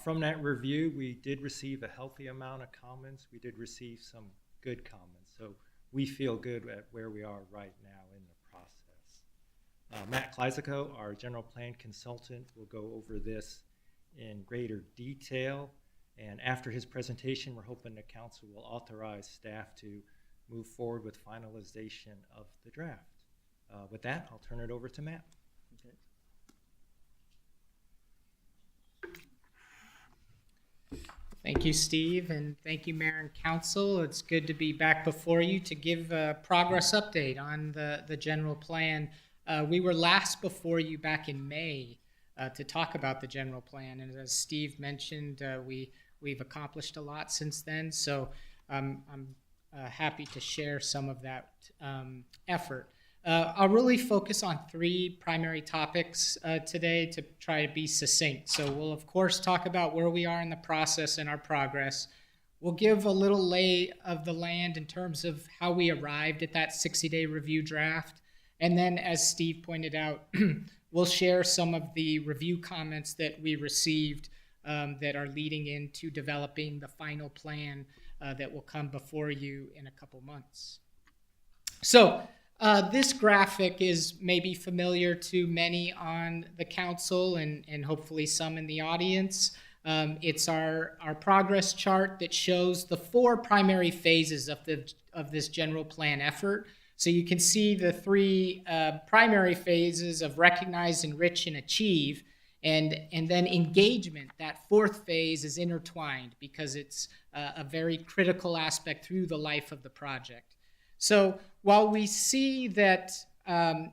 From that review, we did receive a healthy amount of comments. We did receive some good comments. So we feel good at where we are right now in the process. Matt Kleisico, our general plan consultant, will go over this in greater detail. And after his presentation, we're hoping the council will authorize staff to move forward with finalization of the draft. With that, I'll turn it over to Matt. Okay. Thank you, Steve, and thank you, Mayor and Council. It's good to be back before you to give a progress update on the general plan. We were last before you back in May to talk about the general plan, and as Steve mentioned, we've accomplished a lot since then, so I'm happy to share some of that effort. I'll really focus on three primary topics today to try to be succinct. So we'll, of course, talk about where we are in the process and our progress. We'll give a little lay of the land in terms of how we arrived at that 60-day review draft. And then, as Steve pointed out, we'll share some of the review comments that we received that are leading into developing the final plan that will come before you in a couple months. So, this graphic is maybe familiar to many on the council and hopefully some in the audience. It's our progress chart that shows the four primary phases of this general plan effort. So you can see the three primary phases of recognize, enrich, and achieve. And then engagement, that fourth phase, is intertwined because it's a very critical aspect through the life of the project. So while we see that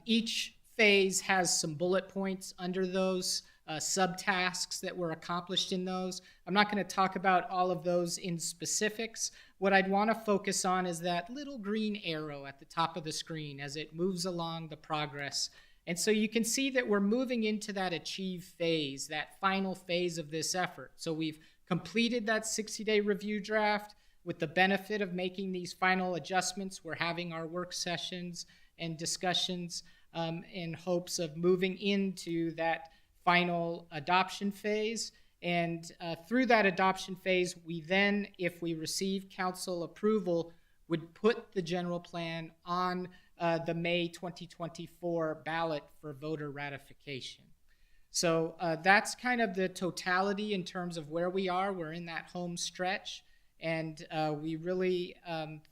each phase has some bullet points under those subtasks that were accomplished in those, I'm not going to talk about all of those in specifics. What I'd want to focus on is that little green arrow at the top of the screen as it moves along the progress. And so you can see that we're moving into that achieve phase, that final phase of this effort. So we've completed that 60-day review draft. With the benefit of making these final adjustments, we're having our work sessions and discussions in hopes of moving into that final adoption phase. And through that adoption phase, we then, if we receive council approval, would put the general plan on the May 2024 ballot for voter ratification. So that's kind of the totality in terms of where we are. We're in that home stretch. And we really,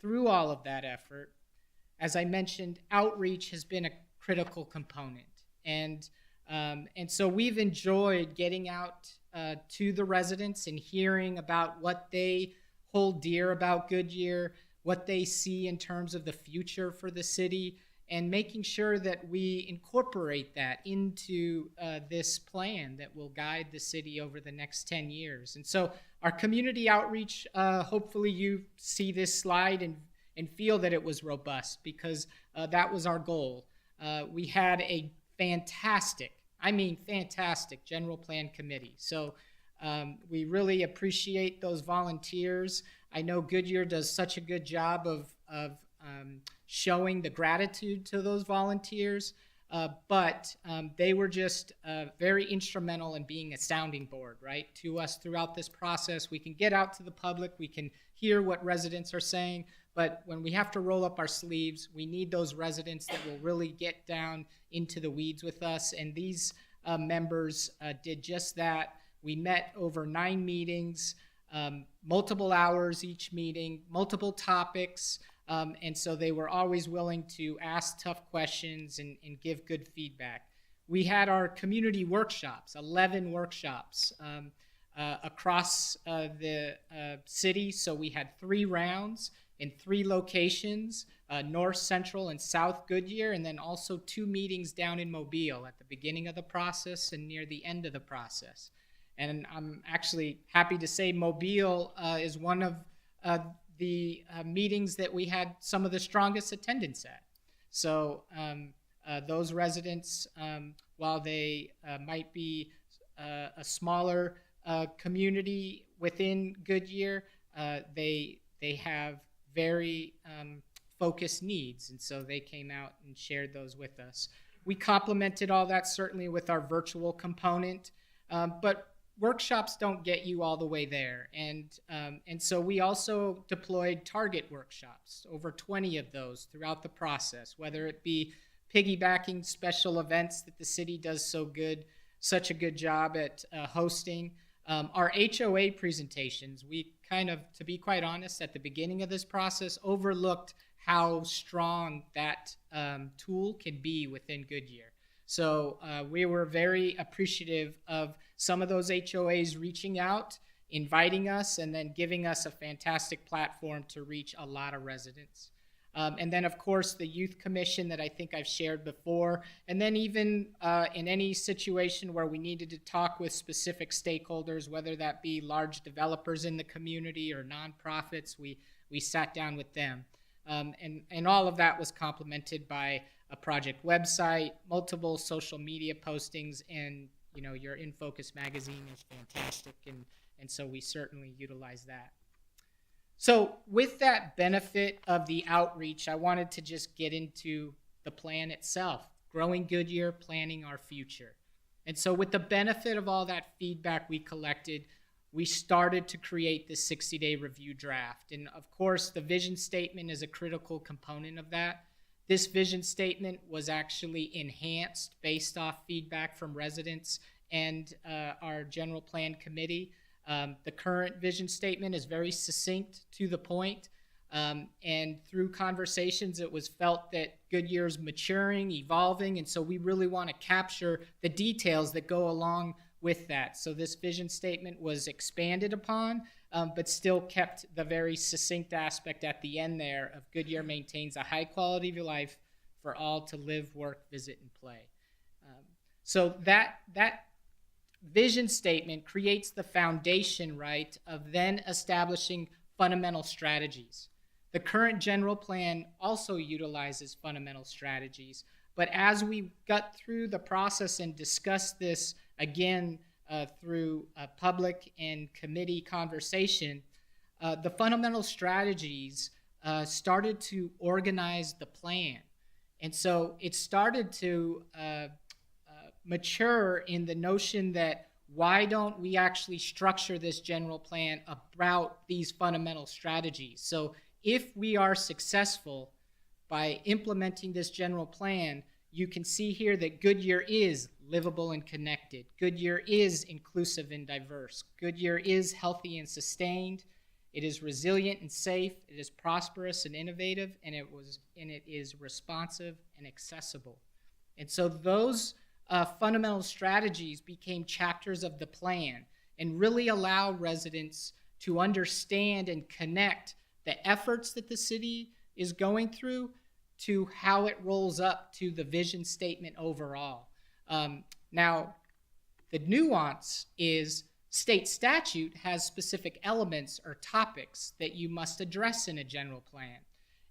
through all of that effort, as I mentioned, outreach has been a critical component. And so we've enjoyed getting out to the residents and hearing about what they hold dear about Goodyear, what they see in terms of the future for the city, and making sure that we incorporate that into this plan that will guide the city over the next 10 years. And so our community outreach, hopefully you see this slide and feel that it was robust, because that was our goal. We had a fantastic, I mean, fantastic general plan committee. So we really appreciate those volunteers. I know Goodyear does such a good job of showing the gratitude to those volunteers, but they were just very instrumental in being a sounding board, right, to us throughout this process. We can get out to the public, we can hear what residents are saying, but when we have to roll up our sleeves, we need those residents that will really get down into the weeds with us, and these members did just that. We met over 9 meetings, multiple hours each meeting, multiple topics, and so they were always willing to ask tough questions and give good feedback. We had our community workshops, 11 workshops across the city. So we had 3 rounds in 3 locations, North, Central, and South Goodyear, and then also 2 meetings down in Mobile at the beginning of the process and near the end of the process. And I'm actually happy to say Mobile is one of the meetings that we had some of the strongest attendance at. So those residents, while they might be a smaller community within Goodyear, they have very focused needs, and so they came out and shared those with us. We complemented all that certainly with our virtual component, but workshops don't get you all the way there, and so we also deployed target workshops, over 20 of those throughout the process, whether it be piggybacking special events that the city does such a good job at hosting. Our HOA presentations, we kind of, to be quite honest, at the beginning of this process, overlooked how strong that tool can be within Goodyear. So we were very appreciative of some of those HOAs reaching out, inviting us, and then giving us a fantastic platform to reach a lot of residents. And then, of course, the Youth Commission that I think I've shared before. And then even in any situation where we needed to talk with specific stakeholders, whether that be large developers in the community or nonprofits, we sat down with them. And all of that was complemented by a project website, multiple social media postings, and your In Focus magazine is fantastic, and so we certainly utilize that. So with that benefit of the outreach, I wanted to just get into the plan itself, growing Goodyear, planning our future. And so with the benefit of all that feedback we collected, we started to create this 60-day review draft. And of course, the vision statement is a critical component of that. This vision statement was actually enhanced based off feedback from residents and our general plan committee. The current vision statement is very succinct, to the point, and through conversations it was felt that Goodyear's maturing, evolving, and so we really want to capture the details that go along with that. So this vision statement was expanded upon, but still kept the very succinct aspect at the end there of Goodyear maintains a high quality of life for all to live, work, visit, and play. So that vision statement creates the foundation, right, of then establishing fundamental strategies. The current general plan also utilizes fundamental strategies, but as we got through the process and discussed this again through public and committee conversation, the fundamental strategies started to organize the plan. And so it started to mature in the notion that why don't we actually structure this general plan about these fundamental strategies? So if we are successful by implementing this general plan, you can see here that Goodyear is livable and connected. Goodyear is inclusive and diverse. Goodyear is healthy and sustained. It is resilient and safe. It is prosperous and innovative, and it is responsive and accessible. And so those fundamental strategies became chapters of the plan and really allow residents to understand and connect the efforts that the city is going through to how it rolls up to the vision statement overall. Now, the nuance is state statute has specific elements or topics that you must address in a general plan.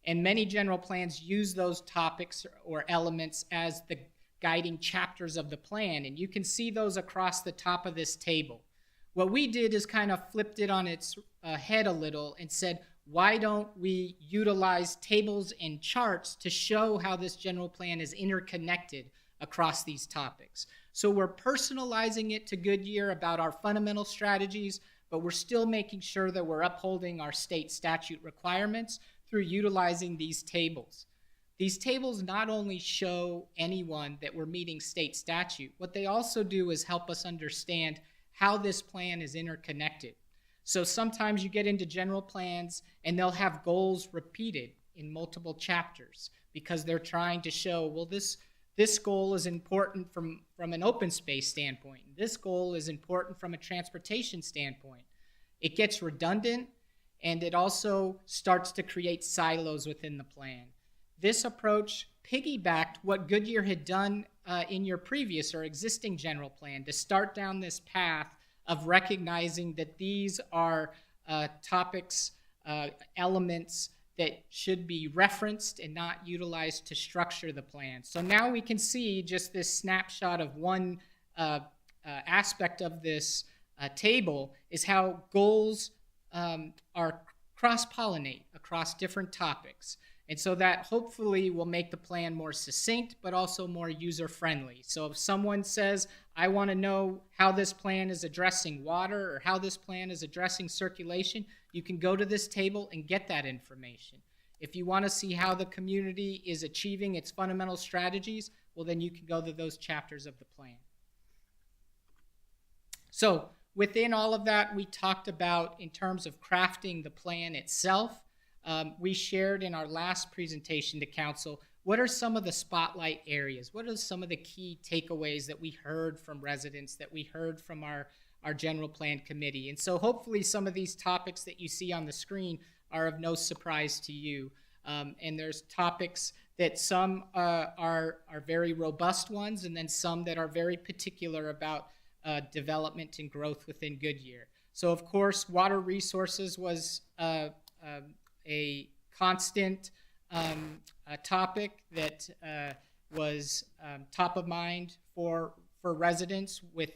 And many general plans use those topics or elements as the guiding chapters of the plan, and you can see those across the top of this table. What we did is kind of flipped it on its head a little and said, why don't we utilize tables and charts to show how this general plan is interconnected across these topics? So we're personalizing it to Goodyear about our fundamental strategies, but we're still making sure that we're upholding our state statute requirements through utilizing these tables. These tables not only show anyone that we're meeting state statute, what they also do is help us understand how this plan is interconnected. So sometimes you get into general plans and they'll have goals repeated in multiple chapters because they're trying to show, well, this goal is important from an open space standpoint. This goal is important from a transportation standpoint. It gets redundant, and it also starts to create silos within the plan. This approach piggybacked what Goodyear had done in your previous or existing general plan to start down this path of recognizing that these are topics, elements that should be referenced and not utilized to structure the plan. So now we can see just this snapshot of one aspect of this table is how goals are cross-pollinate across different topics. And so that hopefully will make the plan more succinct, but also more user-friendly. So if someone says, I want to know how this plan is addressing water or how this plan is addressing circulation, you can go to this table and get that information. If you want to see how the community is achieving its fundamental strategies, well, then you can go to those chapters of the plan. So within all of that, we talked about in terms of crafting the plan itself. We shared in our last presentation to council, what are some of the spotlight areas? What are some of the key takeaways that we heard from residents, that we heard from our general plan committee? And so hopefully some of these topics that you see on the screen are of no surprise to you. And there's topics that some are very robust ones, and then some that are very particular about development and growth within Goodyear. So of course, water resources was a constant topic that was top of mind for residents with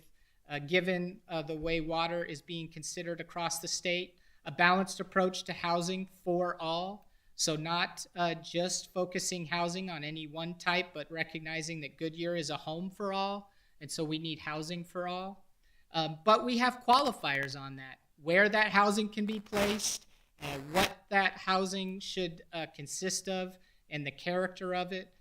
given the way water is being considered across the state. A balanced approach to housing for all. So not just focusing housing on any one type, but recognizing that Goodyear is a home for all, and so we need housing for all. But we have qualifiers on that, where that housing can be placed, what that housing should consist of, and the character of it.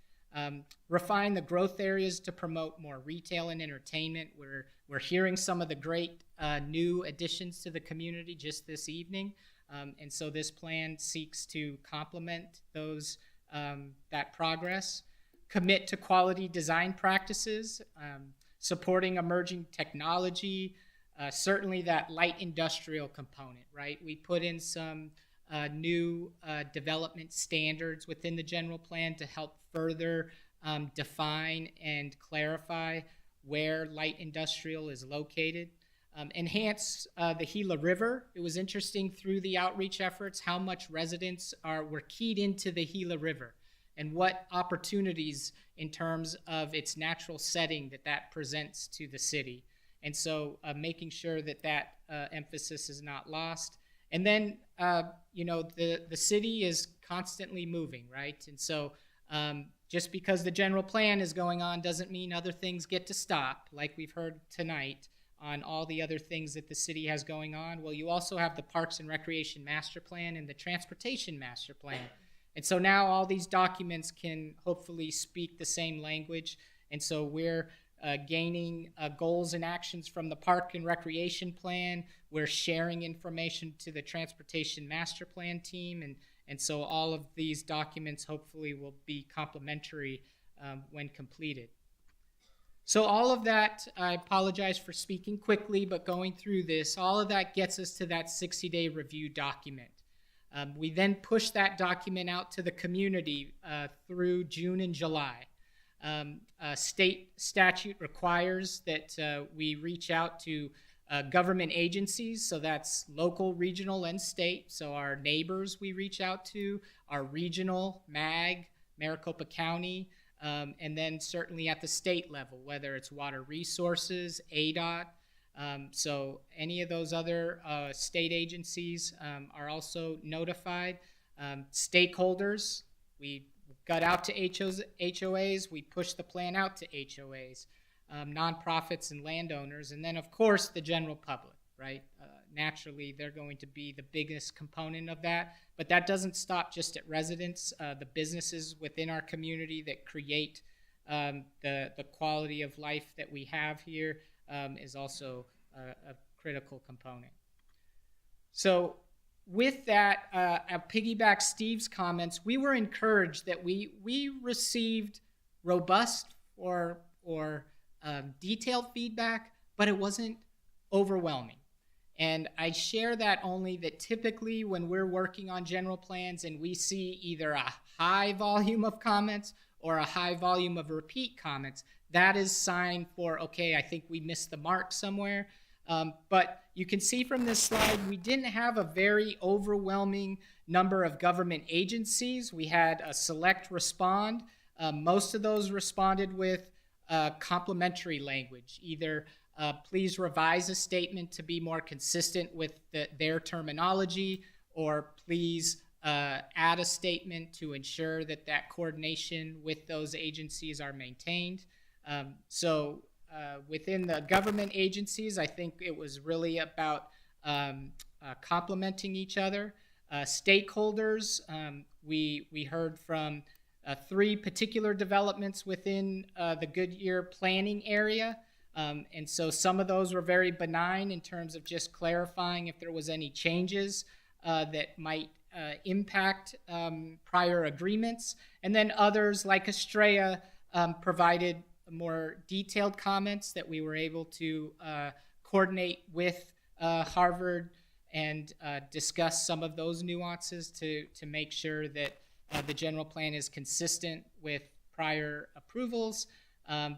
Refine the growth areas to promote more retail and entertainment. We're hearing some of the great new additions to the community just this evening. And so this plan seeks to complement those that progress. Commit to quality design practices, supporting emerging technology, certainly that light industrial component, right? We put in some new development standards within the general plan to help further define and clarify where light industrial is located. Enhance the Gila River. It was interesting through the outreach efforts how much residents were keyed into the Gila River and what opportunities in terms of its natural setting that presents to the city. And so making sure that emphasis is not lost. And then, the city is constantly moving, right? And so just because the general plan is going on doesn't mean other things get to stop, like we've heard tonight on all the other things that the city has going on. Well, you also have the Parks and Recreation Master Plan and the Transportation Master Plan. And so now all these documents can hopefully speak the same language. And so we're gaining goals and actions from the Park and Recreation Plan. We're sharing information to the Transportation Master Plan team. And so all of these documents hopefully will be complementary when completed. So all of that, I apologize for speaking quickly, but going through this, all of that gets us to that 60-day review document. We then push that document out to the community through June and July. State statute requires that we reach out to government agencies, so that's local, regional, and state. So our neighbors we reach out to, our regional, MAG, Maricopa County, and then certainly at the state level, whether it's water resources, ADOT. So any of those other state agencies are also notified. Stakeholders, we got out to HOAs, we pushed the plan out to HOAs, nonprofits and landowners, and then of course the general public, right? Naturally, they're going to be the biggest component of that, but that doesn't stop just at residents. The businesses within our community that create the quality of life that we have here is also a critical component. So with that, I'll piggyback Steve's comments. We were encouraged that we received robust or detailed feedback, but it wasn't overwhelming. And I share that only that typically when we're working on general plans and we see either a high volume of comments or a high volume of repeat comments, that is sign for, okay, I think we missed the mark somewhere. But you can see from this slide, we didn't have a very overwhelming number of government agencies. We had a select respond. Most of those responded with complimentary language, either please revise a statement to be more consistent with their terminology, or please add a statement to ensure that coordination with those agencies are maintained. So within the government agencies, I think it was really about complementing each other. Stakeholders, we heard from 3 particular developments within the Goodyear planning area. And so some of those were very benign in terms of just clarifying if there was any changes that might impact prior agreements. And then others, like Estrella, provided more detailed comments that we were able to coordinate with Harvard and discuss some of those nuances to make sure that the general plan is consistent with prior approvals,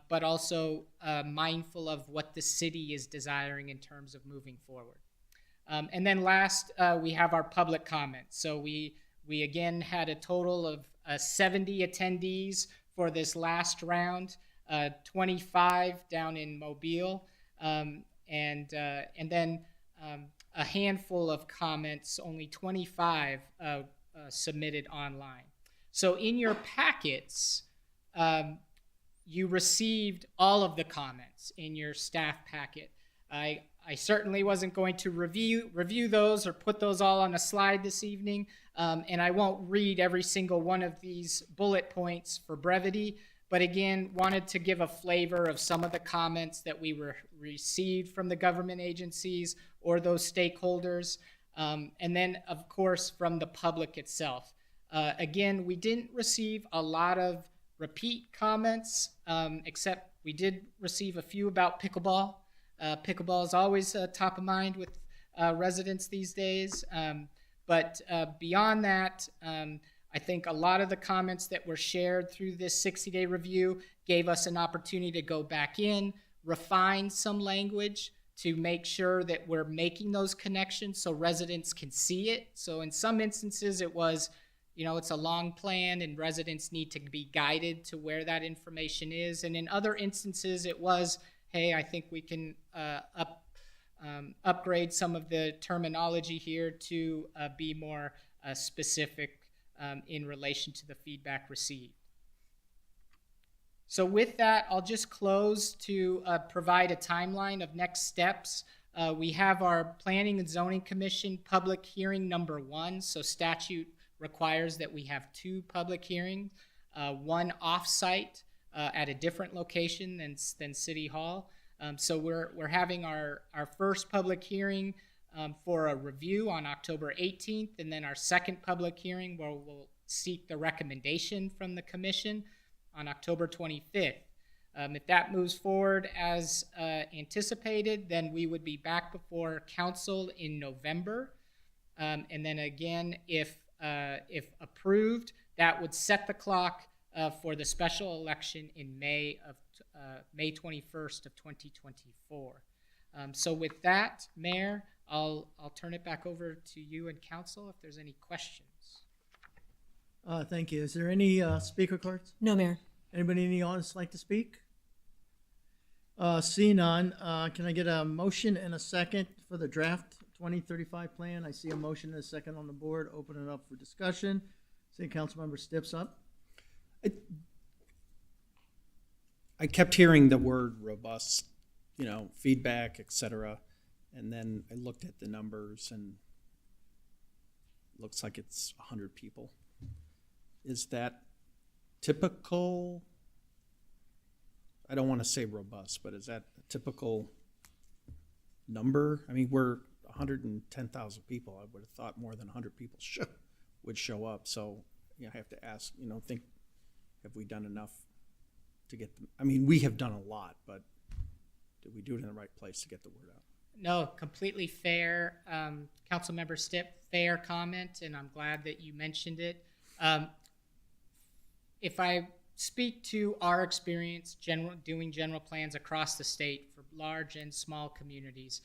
but also mindful of what the city is desiring in terms of moving forward. And then last, we have our public comments. So we again had a total of 70 attendees for this last round, 25 down in Mobile, and then a handful of comments, only 25 submitted online. So in your packets, you received all of the comments in your staff packet. I certainly wasn't going to review those or put those all on a slide this evening, and I won't read every single one of these bullet points for brevity, but again, wanted to give a flavor of some of the comments that we received from the government agencies or those stakeholders, and then, of course, from the public itself. Again, we didn't receive a lot of repeat comments, except we did receive a few about pickleball. Pickleball is always top of mind with residents these days. But beyond that, I think a lot of the comments that were shared through this 60-day review gave us an opportunity to go back in, refine some language to make sure that we're making those connections so residents can see it. So in some instances, it was, it's a long plan and residents need to be guided to where that information is. And in other instances, it was, hey, I think we can upgrade some of the terminology here to be more specific in relation to the feedback received. So with that, I'll just close to provide a timeline of next steps. We have our Planning and Zoning Commission public hearing number 1. So statute requires that we have 2 public hearings, one off-site at a different location than City Hall. So we're having our first public hearing for a review on October 18th, and then our second public hearing where we'll seek the recommendation from the commission on October 25th. If that moves forward as anticipated, then we would be back before council in November. And then again, if approved, that would set the clock for the special election in May 21st of 2024. So with that, Mayor, I'll turn it back over to you and council if there's any questions. Thank you. Is there any speaker cards? No, Mayor. Anybody in the audience like to speak? Seeing none, can I get a motion and a second for the draft 2035 plan? I see a motion and a second on the board. Open it up for discussion. See Councilmember Stips up. I kept hearing the word robust, feedback, et cetera. And then I looked at the numbers and it looks like it's 100 people. Is that typical? I don't want to say robust, but is that a typical number? I mean, we're 110,000 people. I would have thought more than 100 people would show up. So I have to ask, have we done enough to get them? I mean, we have done a lot, but did we do it in the right place to get the word out? No, completely fair. Councilmember Stipp, fair comment, and I'm glad that you mentioned it. If I speak to our experience doing general plans across the state for large and small communities,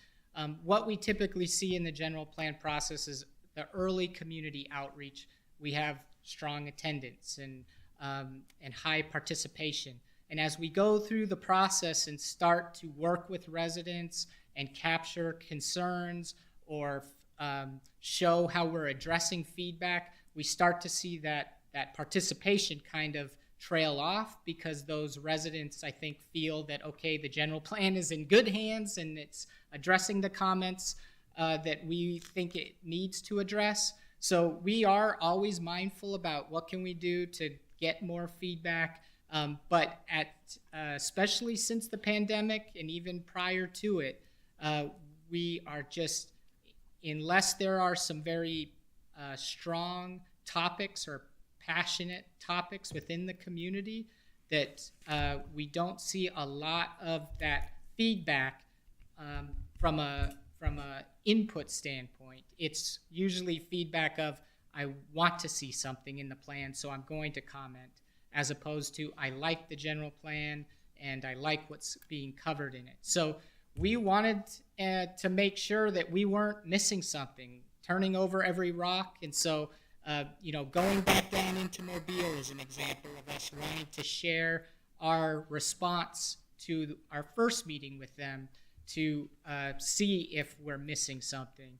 what we typically see in the general plan process is the early community outreach. We have strong attendance and high participation. And as we go through the process and start to work with residents and capture concerns or show how we're addressing feedback, we start to see that participation kind of trail off because those residents, I think, feel that, okay, the general plan is in good hands and it's addressing the comments that we think it needs to address. So we are always mindful about what can we do to get more feedback. But especially since the pandemic and even prior to it, we are just, unless there are some very strong topics or passionate topics within the community, that we don't see a lot of that feedback from a input standpoint. It's usually feedback of, I want to see something in the plan, so I'm going to comment, as opposed to, I like the general plan and I like what's being covered in it. So we wanted to make sure that we weren't missing something, turning over every rock. And so, going back down into Mobile is an example of us wanting to share our response to our first meeting with them to see if we're missing something.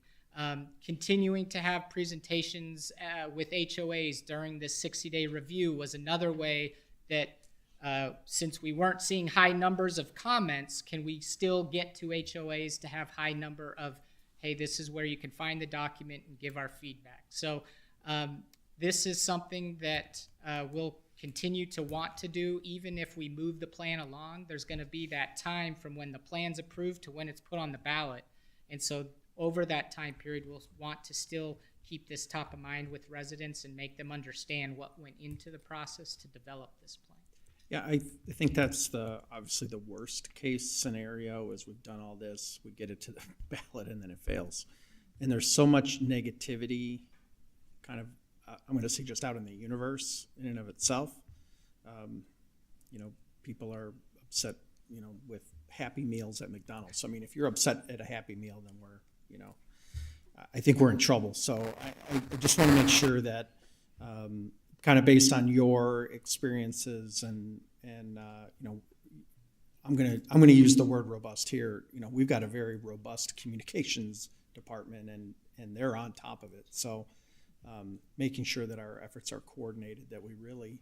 Continuing to have presentations with HOAs during this 60-day review was another way that since we weren't seeing high numbers of comments, can we still get to HOAs to have high number of, hey, this is where you can find the document and give our feedback. So this is something that we'll continue to want to do even if we move the plan along. There's going to be that time from when the plan's approved to when it's put on the ballot. And so over that time period, we'll want to still keep this top of mind with residents and make them understand what went into the process to develop this plan. Yeah, I think that's obviously the worst case scenario is we've done all this, we get it to the ballot and then it fails. And there's so much negativity kind of, I'm going to say just out in the universe in and of itself. People are upset, with Happy Meals at McDonald's. So, I mean, if you're upset at a Happy Meal, then I think we're in trouble. So I just want to make sure that kind of based on your experiences and I'm gonna use the word robust here. We've got a very robust communications department and they're on top of it. So making sure that our efforts are coordinated, that we really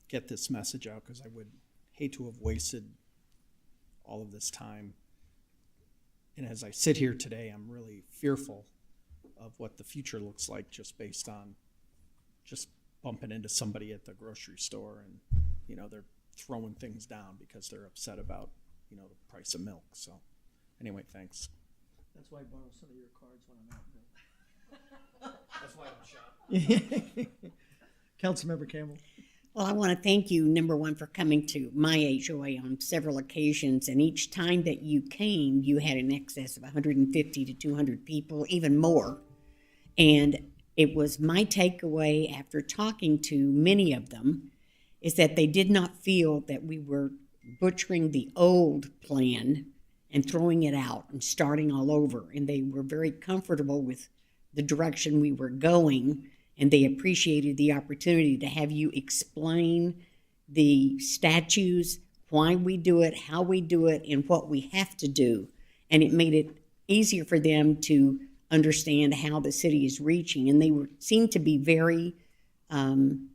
get this message out, because I would hate to have wasted all of this time. And as I sit here today, I'm really fearful of what the future looks like just based on just bumping into somebody at the grocery store and, they're throwing things down because they're upset about, the price of milk. So anyway, thanks. That's why I borrow some of your cards when I'm out, Bill. That's why I'm shopping. Councilmember Campbell. Well, I want to thank you, number one, for coming to my HOA on several occasions. And each time that you came, you had in excess of 150 to 200 people, even more. And it was my takeaway after talking to many of them is that they did not feel that we were butchering the old plan and throwing it out and starting all over. And they were very comfortable with the direction we were going, and they appreciated the opportunity to have you explain the statutes, why we do it, how we do it, and what we have to do. And it made it easier for them to understand how the city is reaching. And they seemed to be very, I'm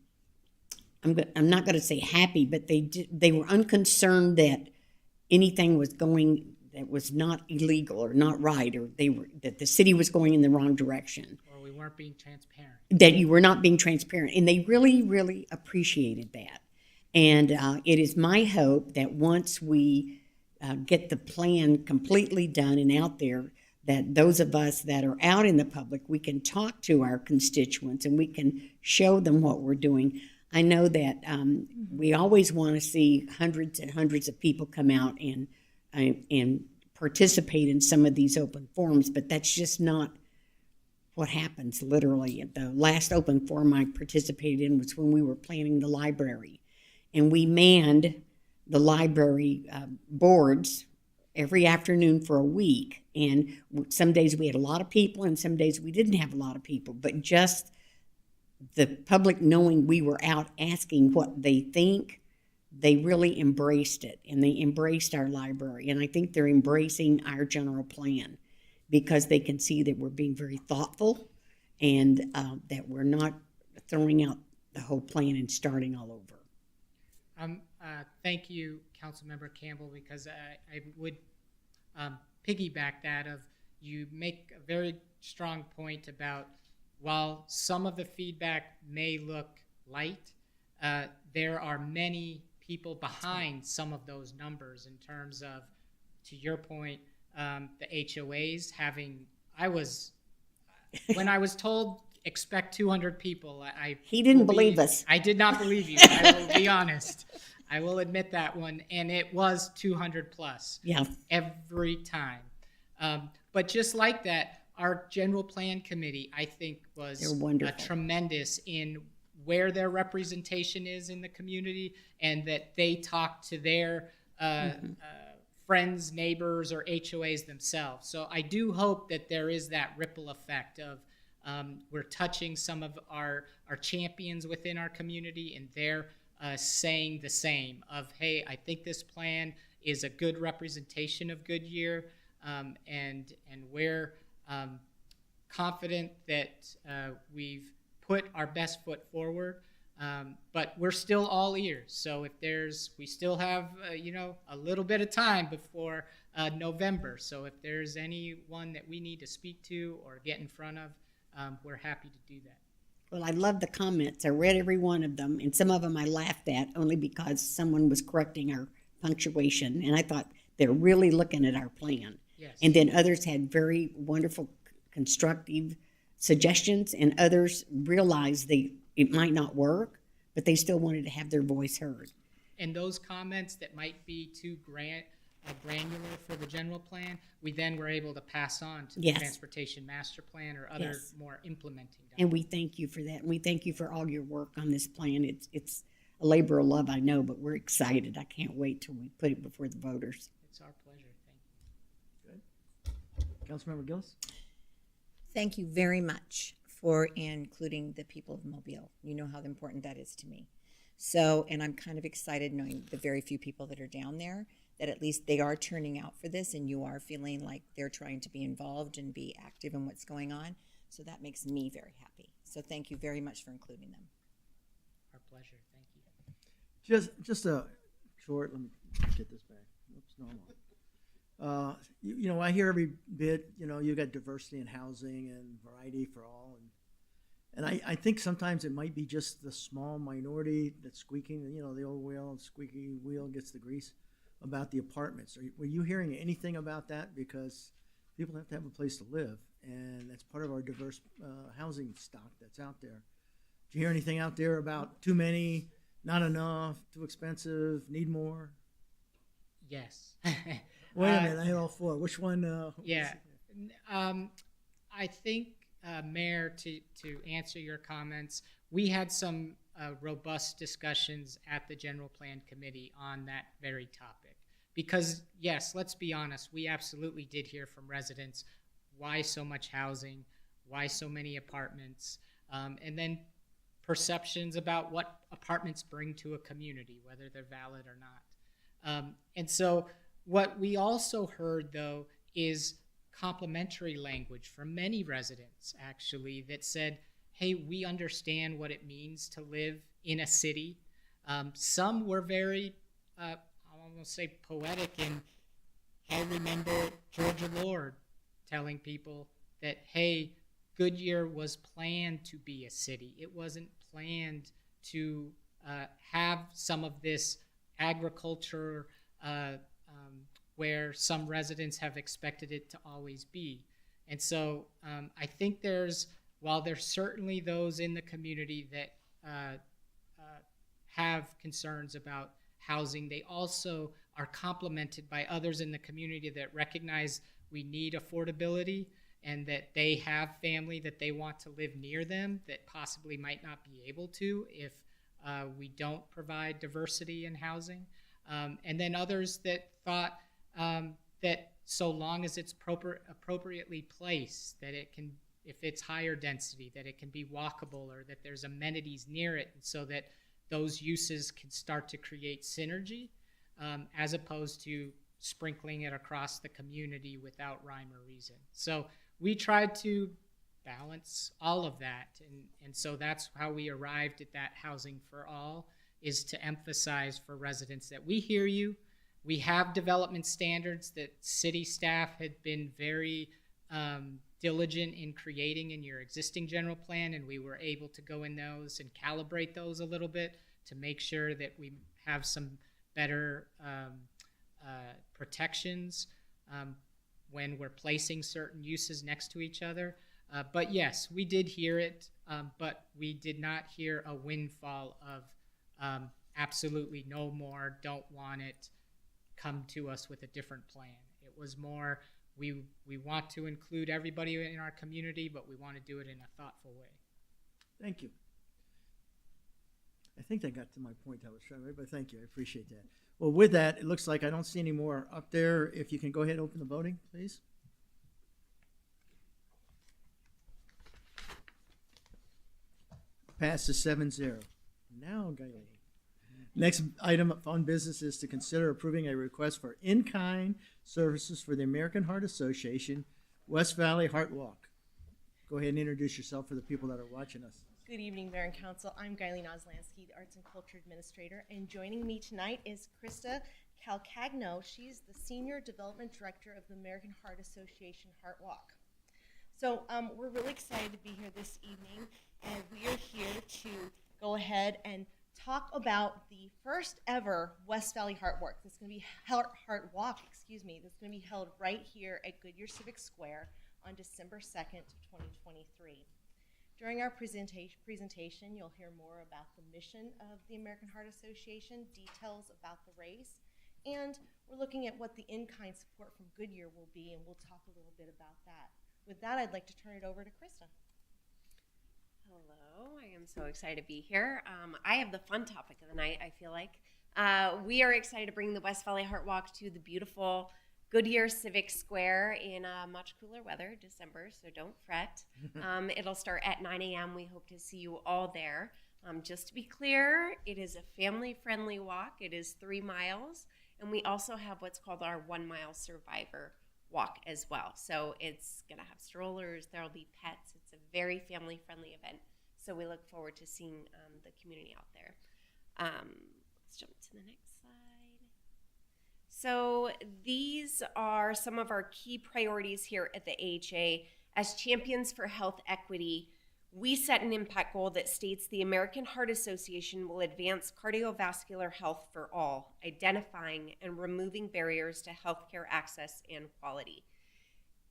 not going to say happy, but they were unconcerned that anything was going that was not illegal or not right, or that the city was going in the wrong direction. Or we weren't being transparent. That you were not being transparent. And they really, really appreciated that. And it is my hope that once we get the plan completely done and out there, that those of us that are out in the public, we can talk to our constituents and we can show them what we're doing. I know that we always want to see hundreds and hundreds of people come out and participate in some of these open forums, but that's just not what happens literally. The last open forum I participated in was when we were planning the library, and we manned the library boards every afternoon for a week. And some days we had a lot of people and some days we didn't have a lot of people, but just the public knowing we were out asking what they think, they really embraced it, and they embraced our library. And I think they're embracing our general plan because they can see that we're being very thoughtful and that we're not throwing out the whole plan and starting all over. Thank you, Councilmember Campbell, because I would piggyback that of you make a very strong point about while some of the feedback may look light, there are many people behind some of those numbers in terms of, to your point, the HOAs having, when I was told expect 200 people, he didn't believe us. I did not believe you. I will be honest. I will admit that one. And it was 200 plus. Yeah. Every time. But just like that, our general plan committee, I think, was tremendous in where their representation is in the community, and that they talk to their friends, neighbors, or HOAs themselves. So I do hope that there is that ripple effect of we're touching some of our champions within our community, and they're saying the same of, hey, I think this plan is a good representation of Goodyear, and we're confident that we've put our best foot forward, but we're still all ears. So if we still have a little bit of time before November. So if there's anyone that we need to speak to or get in front of, we're happy to do that. Well, I love the comments. I read every one of them, and some of them I laughed at only because someone was correcting our punctuation, and I thought they're really looking at our plan. Yes. And then others had very wonderful, constructive suggestions, and others realized it might not work, but they still wanted to have their voice heard. And those comments that might be too granular for the general plan, we then were able to pass on to the transportation master plan or other more implementing documents. And we thank you for that. And we thank you for all your work on this plan. It's a labor of love, I know, but we're excited. I can't wait till we put it before the voters. It's our pleasure. Thank you. Councilmember Gillis? Thank you very much for including the people of Mobile. You know how important that is to me. So, and I'm kind of excited knowing the very few people that are down there, that at least they are turning out for this and you are feeling like they're trying to be involved and be active in what's going on. So that makes me very happy. So thank you very much for including them. Our pleasure. Thank you. Just a short, let me get this back. Oops, normal. I hear every bit, you got diversity in housing and variety for all. And I think sometimes it might be just the small minority that's squeaking, the old wheel, squeaky wheel gets the grease about the apartments. Were you hearing anything about that? Because people have to have a place to live, and that's part of our diverse housing stock that's out there. Did you hear anything out there about too many, not enough, too expensive, need more? Yes. Wait a minute, I had all four. Which one? I think, Mayor, to answer your comments, we had some robust discussions at the General Plan Committee on that very topic. Because, yes, let's be honest, we absolutely did hear from residents, why so much housing, why so many apartments, and then perceptions about what apartments bring to a community, whether they're valid or not. And so what we also heard, though, is complimentary language from many residents, actually, that said, hey, we understand what it means to live in a city. Some were very, I'll almost say poetic, and I remember Georgia Lord telling people that, hey, Goodyear was planned to be a city. It wasn't planned to have some of this agriculture where some residents have expected it to always be. And so I think while there's certainly those in the community that have concerns about housing, they also are complemented by others in the community that recognize we need affordability and that they have family that they want to live near them that possibly might not be able to if we don't provide diversity in housing. And then others that thought that so long as it's appropriately placed, that it can, if it's higher density, that it can be walkable or that there's amenities near it, and so that those uses can start to create synergy as opposed to sprinkling it across the community without rhyme or reason. So we tried to balance all of that, and so that's how we arrived at that housing for all, is to emphasize for residents that we hear you. We have development standards that city staff had been very diligent in creating in your existing general plan, and we were able to go in those and calibrate those a little bit to make sure that we have some better protections when we're placing certain uses next to each other. But yes, we did hear it, but we did not hear a windfall of absolutely no more, don't want it, come to us with a different plan. It was more, we want to include everybody in our community, but we want to do it in a thoughtful way. Thank you. I think that got to my point I was trying to make, but thank you. I appreciate that. Well, with that, it looks like I don't see any more up there. If you can go ahead and open the voting, please. Passes 7-0. Now, Gailey. Next item on business is to consider approving a request for in-kind services for the American Heart Association West Valley Heart Walk. Go ahead and introduce yourself for the people that are watching us. Good evening, Mayor and Council. I'm Gailey Oslansky, the Arts and Culture Administrator, and joining me tonight is Krista Calcagno. She's the Senior Development Director of the American Heart Association Heart Walk. So we're really excited to be here this evening, and we are here to go ahead and talk about the first ever West Valley Heart Walk. This is going to be Heart Walk, excuse me. This is going to be held right here at Goodyear Civic Square on December 2nd, 2023. During our presentation, you'll hear more about the mission of the American Heart Association, details about the race, and we're looking at what the in-kind support from Goodyear will be, and we'll talk a little bit about that. With that, I'd like to turn it over to Krista. Hello, I am so excited to be here. I have the fun topic of the night, I feel like. We are excited to bring the West Valley Heart Walk to the beautiful Goodyear Civic Square in much cooler weather, December, so don't fret. It'll start at 9 a.m. We hope to see you all there. Just to be clear, it is a family-friendly walk. It is 3 miles, and we also have what's called our 1 mile survivor walk as well. So it's going to have strollers, there'll be pets. It's a very family-friendly event. So we look forward to seeing the community out there. Let's jump to the next slide. So these are some of our key priorities here at the AHA. As champions for health equity, we set an impact goal that states the American Heart Association will advance cardiovascular health for all, identifying and removing barriers to healthcare access and quality.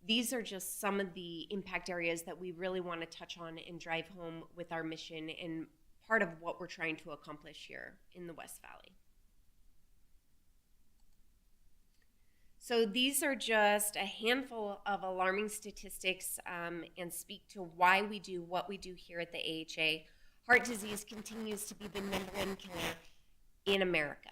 These are just some of the impact areas that we really want to touch on and drive home with our mission and part of what we're trying to accomplish here in the West Valley. So these are just a handful of alarming statistics and speak to why we do what we do here at the AHA. Heart disease continues to be the #1 killer in America,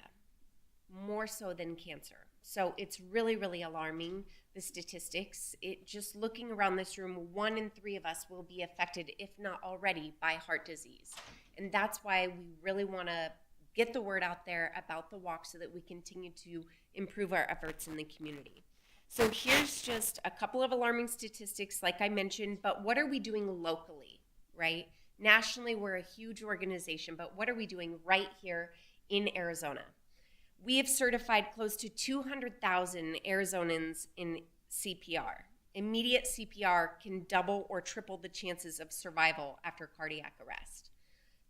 more so than cancer. So it's really, really alarming the statistics, just looking around this room, 1 in 3 of us will be affected, if not already, by heart disease. And that's why we really want to get the word out there about the walk so that we continue to improve our efforts in the community. So here's just a couple of alarming statistics, like I mentioned, but what are we doing locally, right? Nationally, we're a huge organization, but what are we doing right here in Arizona? We have certified close to 200,000 Arizonans in CPR. Immediate CPR can double or triple the chances of survival after cardiac arrest.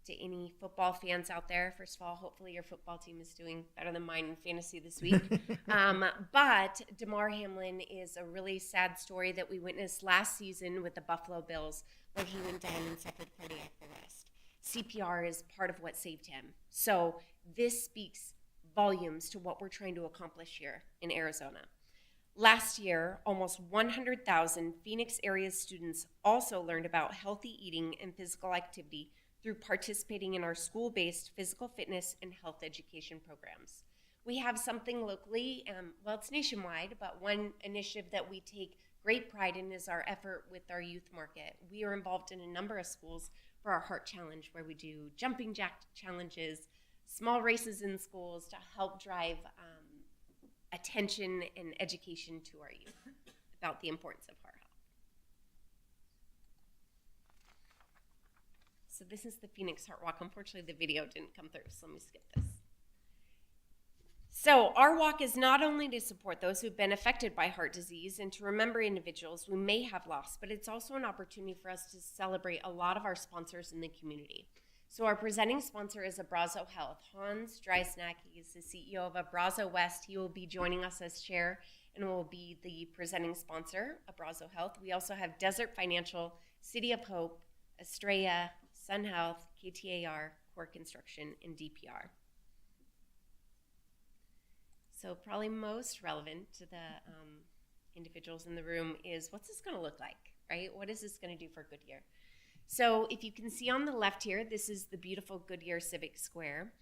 To any football fans out there, first of all, hopefully your football team is doing better than mine in fantasy this week. But Damar Hamlin is a really sad story that we witnessed last season with the Buffalo Bills, where he went down and suffered cardiac arrest. CPR is part of what saved him. So this speaks volumes to what we're trying to accomplish here in Arizona. Last year, almost 100,000 Phoenix area students also learned about healthy eating and physical activity through participating in our school-based physical fitness and health education programs. We have something locally, well, it's nationwide, but one initiative that we take great pride in is our effort with our youth market. We are involved in a number of schools for our Heart Challenge, where we do jumping jack challenges, small races in schools to help drive attention and education to our youth about the importance of heart health. So this is the Phoenix Heart Walk. Unfortunately, the video didn't come through, so let me skip this. So our walk is not only to support those who've been affected by heart disease and to remember individuals we may have lost, but it's also an opportunity for us to celebrate a lot of our sponsors in the community. So our presenting sponsor is Abrazo Health. Hans Dreisnack is the CEO of Abrazo West. He will be joining us as chair and will be the presenting sponsor, Abrazo Health. We also have Desert Financial, City of Hope, Estrella, Sun Health, KTAR, Core Construction, and DPR. So probably most relevant to the individuals in the room is, what's this going to look like, right? What is this going to do for Goodyear? So if you can see on the left here, this is the beautiful Goodyear Civic Square.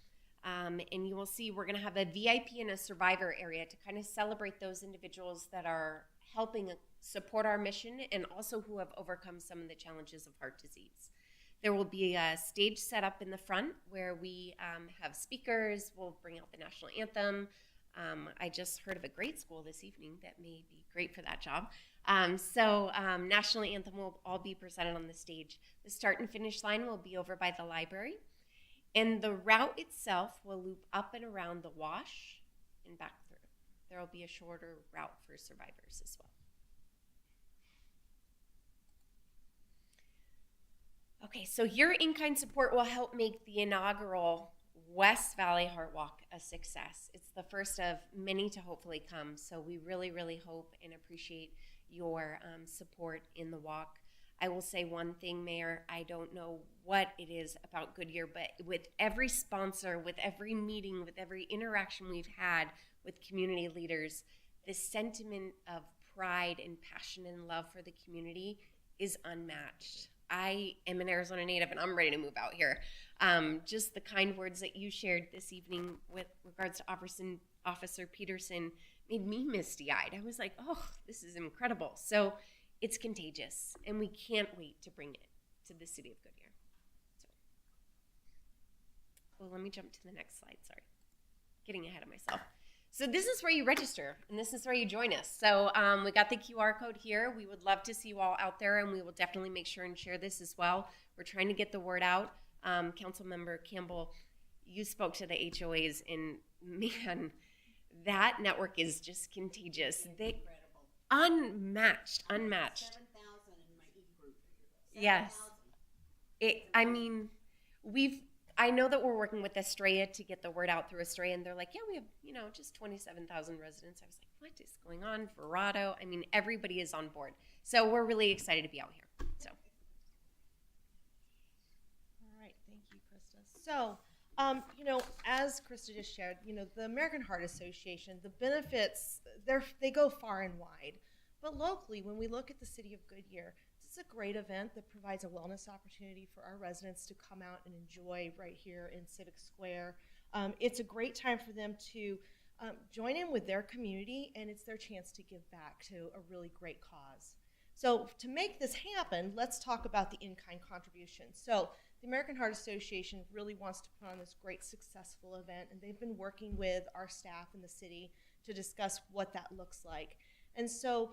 And you will see we're going to have a VIP and a survivor area to kind of celebrate those individuals that are helping support our mission and also who have overcome some of the challenges of heart disease. There will be a stage set up in the front where we have speakers. We'll bring out the national anthem. I just heard of a great school this evening that may be great for that job. National anthem will all be presented on the stage. The start and finish line will be over by the library. And the route itself will loop up and around the wash and back through. There will be a shorter route for survivors as well. Okay, so your in-kind support will help make the inaugural West Valley Heart Walk a success. It's the first of many to hopefully come, so we really, really hope and appreciate your support in the walk. I will say one thing, Mayor, I don't know what it is about Goodyear, but with every sponsor, with every meeting, with every interaction we've had with community leaders, the sentiment of pride and passion and love for the community is unmatched. I am an Arizona native and I'm ready to move out here. Just the kind words that you shared this evening with regards to Officer Peterson made me misty-eyed. I was like, oh, this is incredible. So it's contagious, and we can't wait to bring it to the city of Goodyear. Well, let me jump to the next slide. Sorry, getting ahead of myself. So this is where you register, and this is where you join us. So we got the QR code here. We would love to see you all out there, and we will definitely make sure and share this as well. We're trying to get the word out. Councilmember Campbell, you spoke to the HOAs, and man, that network is just contagious. They unmatched. 7,000 in my e-group. Yes. I mean, I know that we're working with Estrella to get the word out through Estrella, and they're like, yeah, we have, just 27,000 residents. I was like, what is going on? Verrado. I mean, everybody is on board. So we're really excited to be out here. So. All right. Thank you, Krista. So, as Krista just shared, the American Heart Association, the benefits, they go far and wide. But locally, when we look at the city of Goodyear, it's a great event that provides a wellness opportunity for our residents to come out and enjoy right here in Civic Square. It's a great time for them to join in with their community, and it's their chance to give back to a really great cause. So to make this happen, let's talk about the in-kind contributions. So the American Heart Association really wants to put on this great successful event, and they've been working with our staff in the city to discuss what that looks like. And so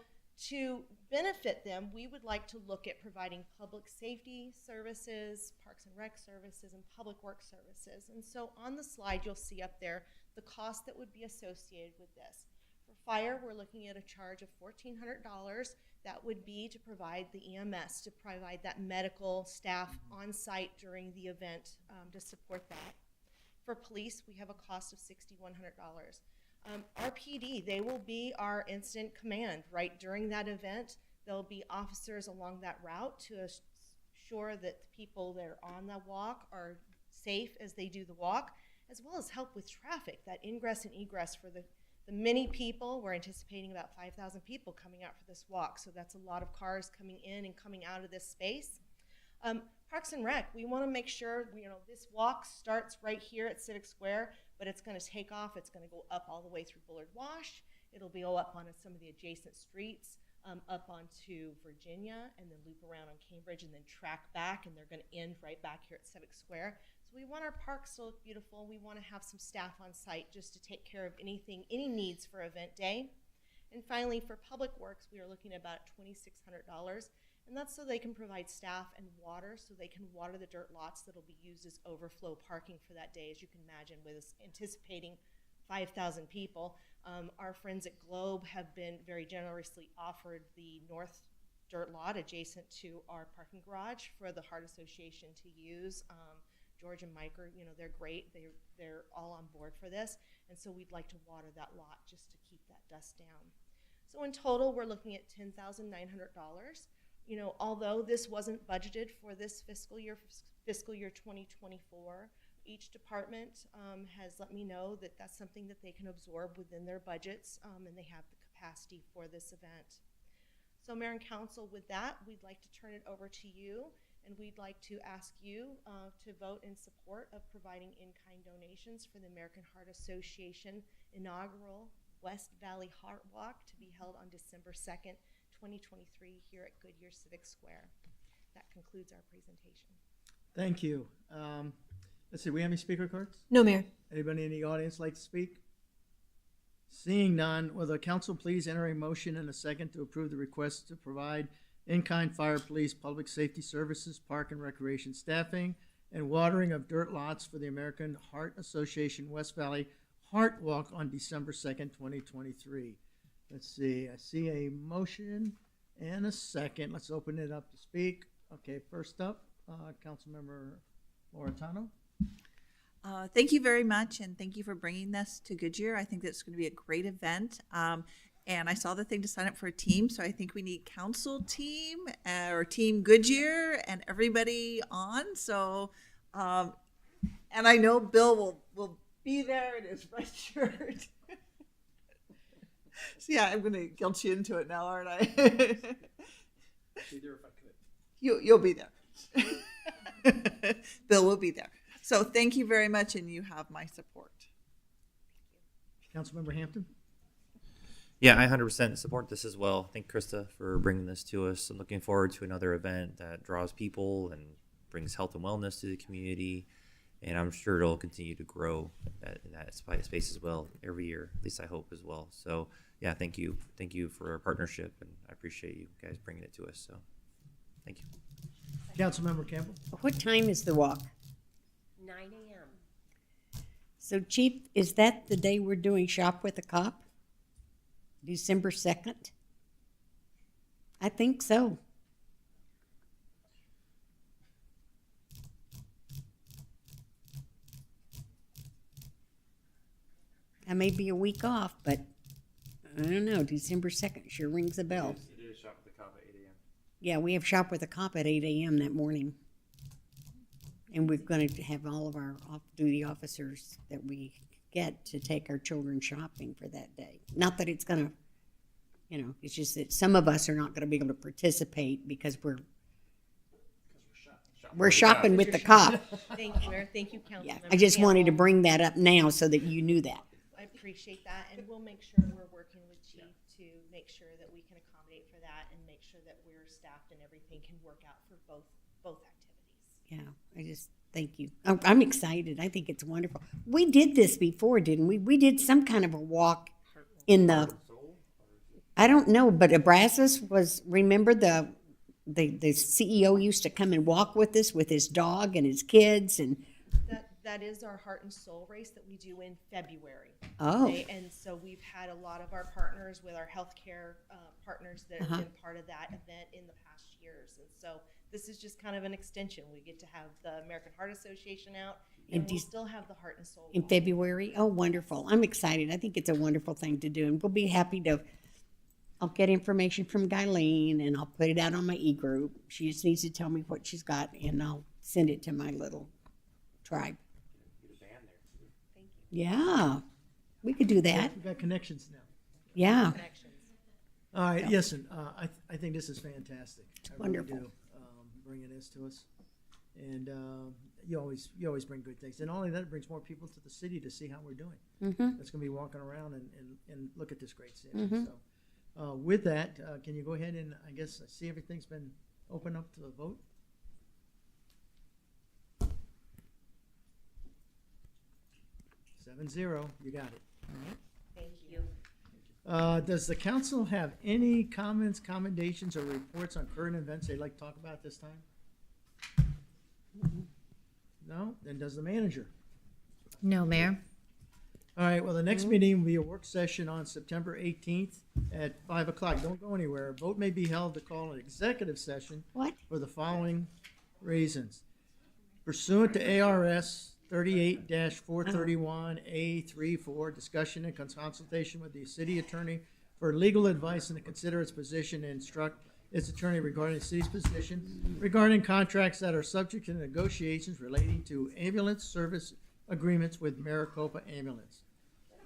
to benefit them, we would like to look at providing public safety services, parks and rec services, and public works services. And so on the slide, you'll see up there the cost that would be associated with this. For fire, we're looking at a charge of $1,400. That would be to provide the EMS, to provide that medical staff on site during the event to support that. For police, we have a cost of $6,100. Our PD, they will be our incident command, right? During that event, there'll be officers along that route to assure that the people that are on the walk are safe as they do the walk, as well as help with traffic, that ingress and egress for the many people. We're anticipating about 5,000 people coming out for this walk, so that's a lot of cars coming in and coming out of this space. Parks and Rec, we want to make sure, this walk starts right here at Civic Square, but it's going to take off. It's going to go up all the way through Bullard Wash. It'll go up on some of the adjacent streets, up onto Virginia, and then loop around on Cambridge, and then track back, and they're going to end right back here at Civic Square. So we want our parks to look beautiful. We want to have some staff on site just to take care of any needs for event day. And finally, for Public Works, we are looking at about $2,600. And that's so they can provide staff and water, so they can water the dirt lots that will be used as overflow parking for that day. As you can imagine, with us anticipating 5,000 people, our friends at Globe have been very generously offered the north dirt lot adjacent to our parking garage for the Heart Association to use. George and Mike are, they're great. They're all on board for this. And so we'd like to water that lot just to keep that dust down. So in total, we're looking at $10,900. Although this wasn't budgeted for this fiscal year 2024, each department has let me know that that's something that they can absorb within their budgets, and they have the capacity for this event. So Mayor and Council, with that, we'd like to turn it over to you, and we'd like to ask you to vote in support of providing in-kind donations for the American Heart Association inaugural West Valley Heart Walk to be held on December 2nd, 2023 here at Goodyear Civic Square. That concludes our presentation. Thank you. Let's see, we have any speaker cards? No, Mayor. Anybody in the audience like to speak? Seeing none, will the council please enter a motion and a second to approve the request to provide in-kind fire, police, public safety services, park and recreation staffing, and watering of dirt lots for the American Heart Association West Valley Heart Walk on December 2nd, 2023. Let's see, I see a motion and a second. Let's open it up to speak. Okay, first up, Councilmember Moritano. Thank you very much, and thank you for bringing this to Goodyear. I think that's going to be a great event. And I saw the thing to sign up for a team, so I think we need council team or team Goodyear and everybody on. So, and I know Bill will be there in his red shirt. So yeah, I'm going to guilt you into it now, aren't I? Be there if I could. You'll be there. Bill will be there. So thank you very much, and you have my support. Councilmember Hampton. Yeah, I 100% support this as well. Thank Krista for bringing this to us. I'm looking forward to another event that draws people and brings health and wellness to the community. And I'm sure it'll continue to grow in that space as well every year, at least I hope as well. So yeah, thank you. Thank you for our partnership, and I appreciate you guys bringing it to us. So thank you. Councilmember Campbell. What time is the walk? 9 a.m. So Chief, is that the day we're doing Shop with a Cop? December 2nd? I think so. I may be a week off, but I don't know. December 2nd sure rings a bell. It is Shop with the Cop at 8 a.m. Yeah, we have Shop with a Cop at 8 a.m. that morning. And we're going to have all of our off-duty officers that we get to take our children shopping for that day. Not that it's going to, it's just that some of us are not going to be able to participate because we're shopping with the cop. Thank you, Mayor. Thank you, Councilmember. Yeah, I just wanted to Campbell. bring that up now so that you knew that. I appreciate that, and we'll make sure we're working with Chief to make sure that we can accommodate for that and make sure that we're staffed and everything can work out for both activities. Yeah, I just thank you. I'm excited. I think it's wonderful. We did this before, didn't we? We did some kind of a walk in the. I don't know, but Abrazos was. Remember the CEO used to come and walk with us with his dog and his kids and. That is our Heart and Soul race that we do in February. Oh. And so we've had a lot of our partners with our healthcare partners that have been part of that event in the past years. And so this is just kind of an extension. We get to have the American Heart Association out, and we'll still have the Heart and Soul In walk. February? Oh, wonderful. I'm excited. I think it's a wonderful thing to do, and we'll be happy to. I'll get information from Guyleen, and I'll put it out on my e-group. She just needs to tell me what she's got, and I'll send it to my little tribe. Yeah, we could do that. We've got connections now. Yeah. All right, listen, I think this is fantastic. I really wonderful. do, bringing this to us. And you always bring good things. And not only that, it brings more people to the city to see how we're doing. Mhm. That's going to be walking around and look at this great city. Mhm. So with that, can you go ahead and, I guess, see everything's been opened up to the vote? Seven zero, you got it. Thank you. Does the council have any comments, commendations, or reports on current events they'd like to talk about this time? No? Then does the manager? No, Mayor. All right, well, the next meeting will be a work session on September 18th at 5 o'clock. Don't go anywhere. A vote may be held to call an executive session for the following reasons. Pursuant to ARS 38-431A34, discussion and consultation with the city attorney for legal advice and to consider its position and instruct its attorney regarding the city's position regarding contracts that are subject to negotiations relating to ambulance service agreements with Maricopa Ambulance.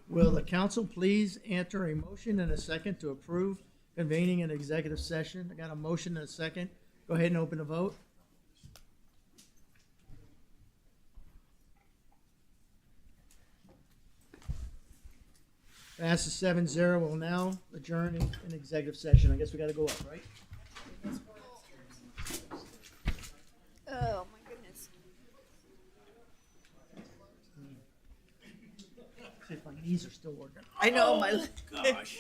Will the council please enter a motion and a second to approve convening an executive session? I got a motion and a second. Go ahead and open the vote. Passes 7-0. We'll now adjourn in executive session. I guess we got to go up, right? Oh, my goodness. See if my knees are still working. I know, Gosh.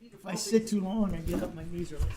If I sit too long, I get up, my knees are like.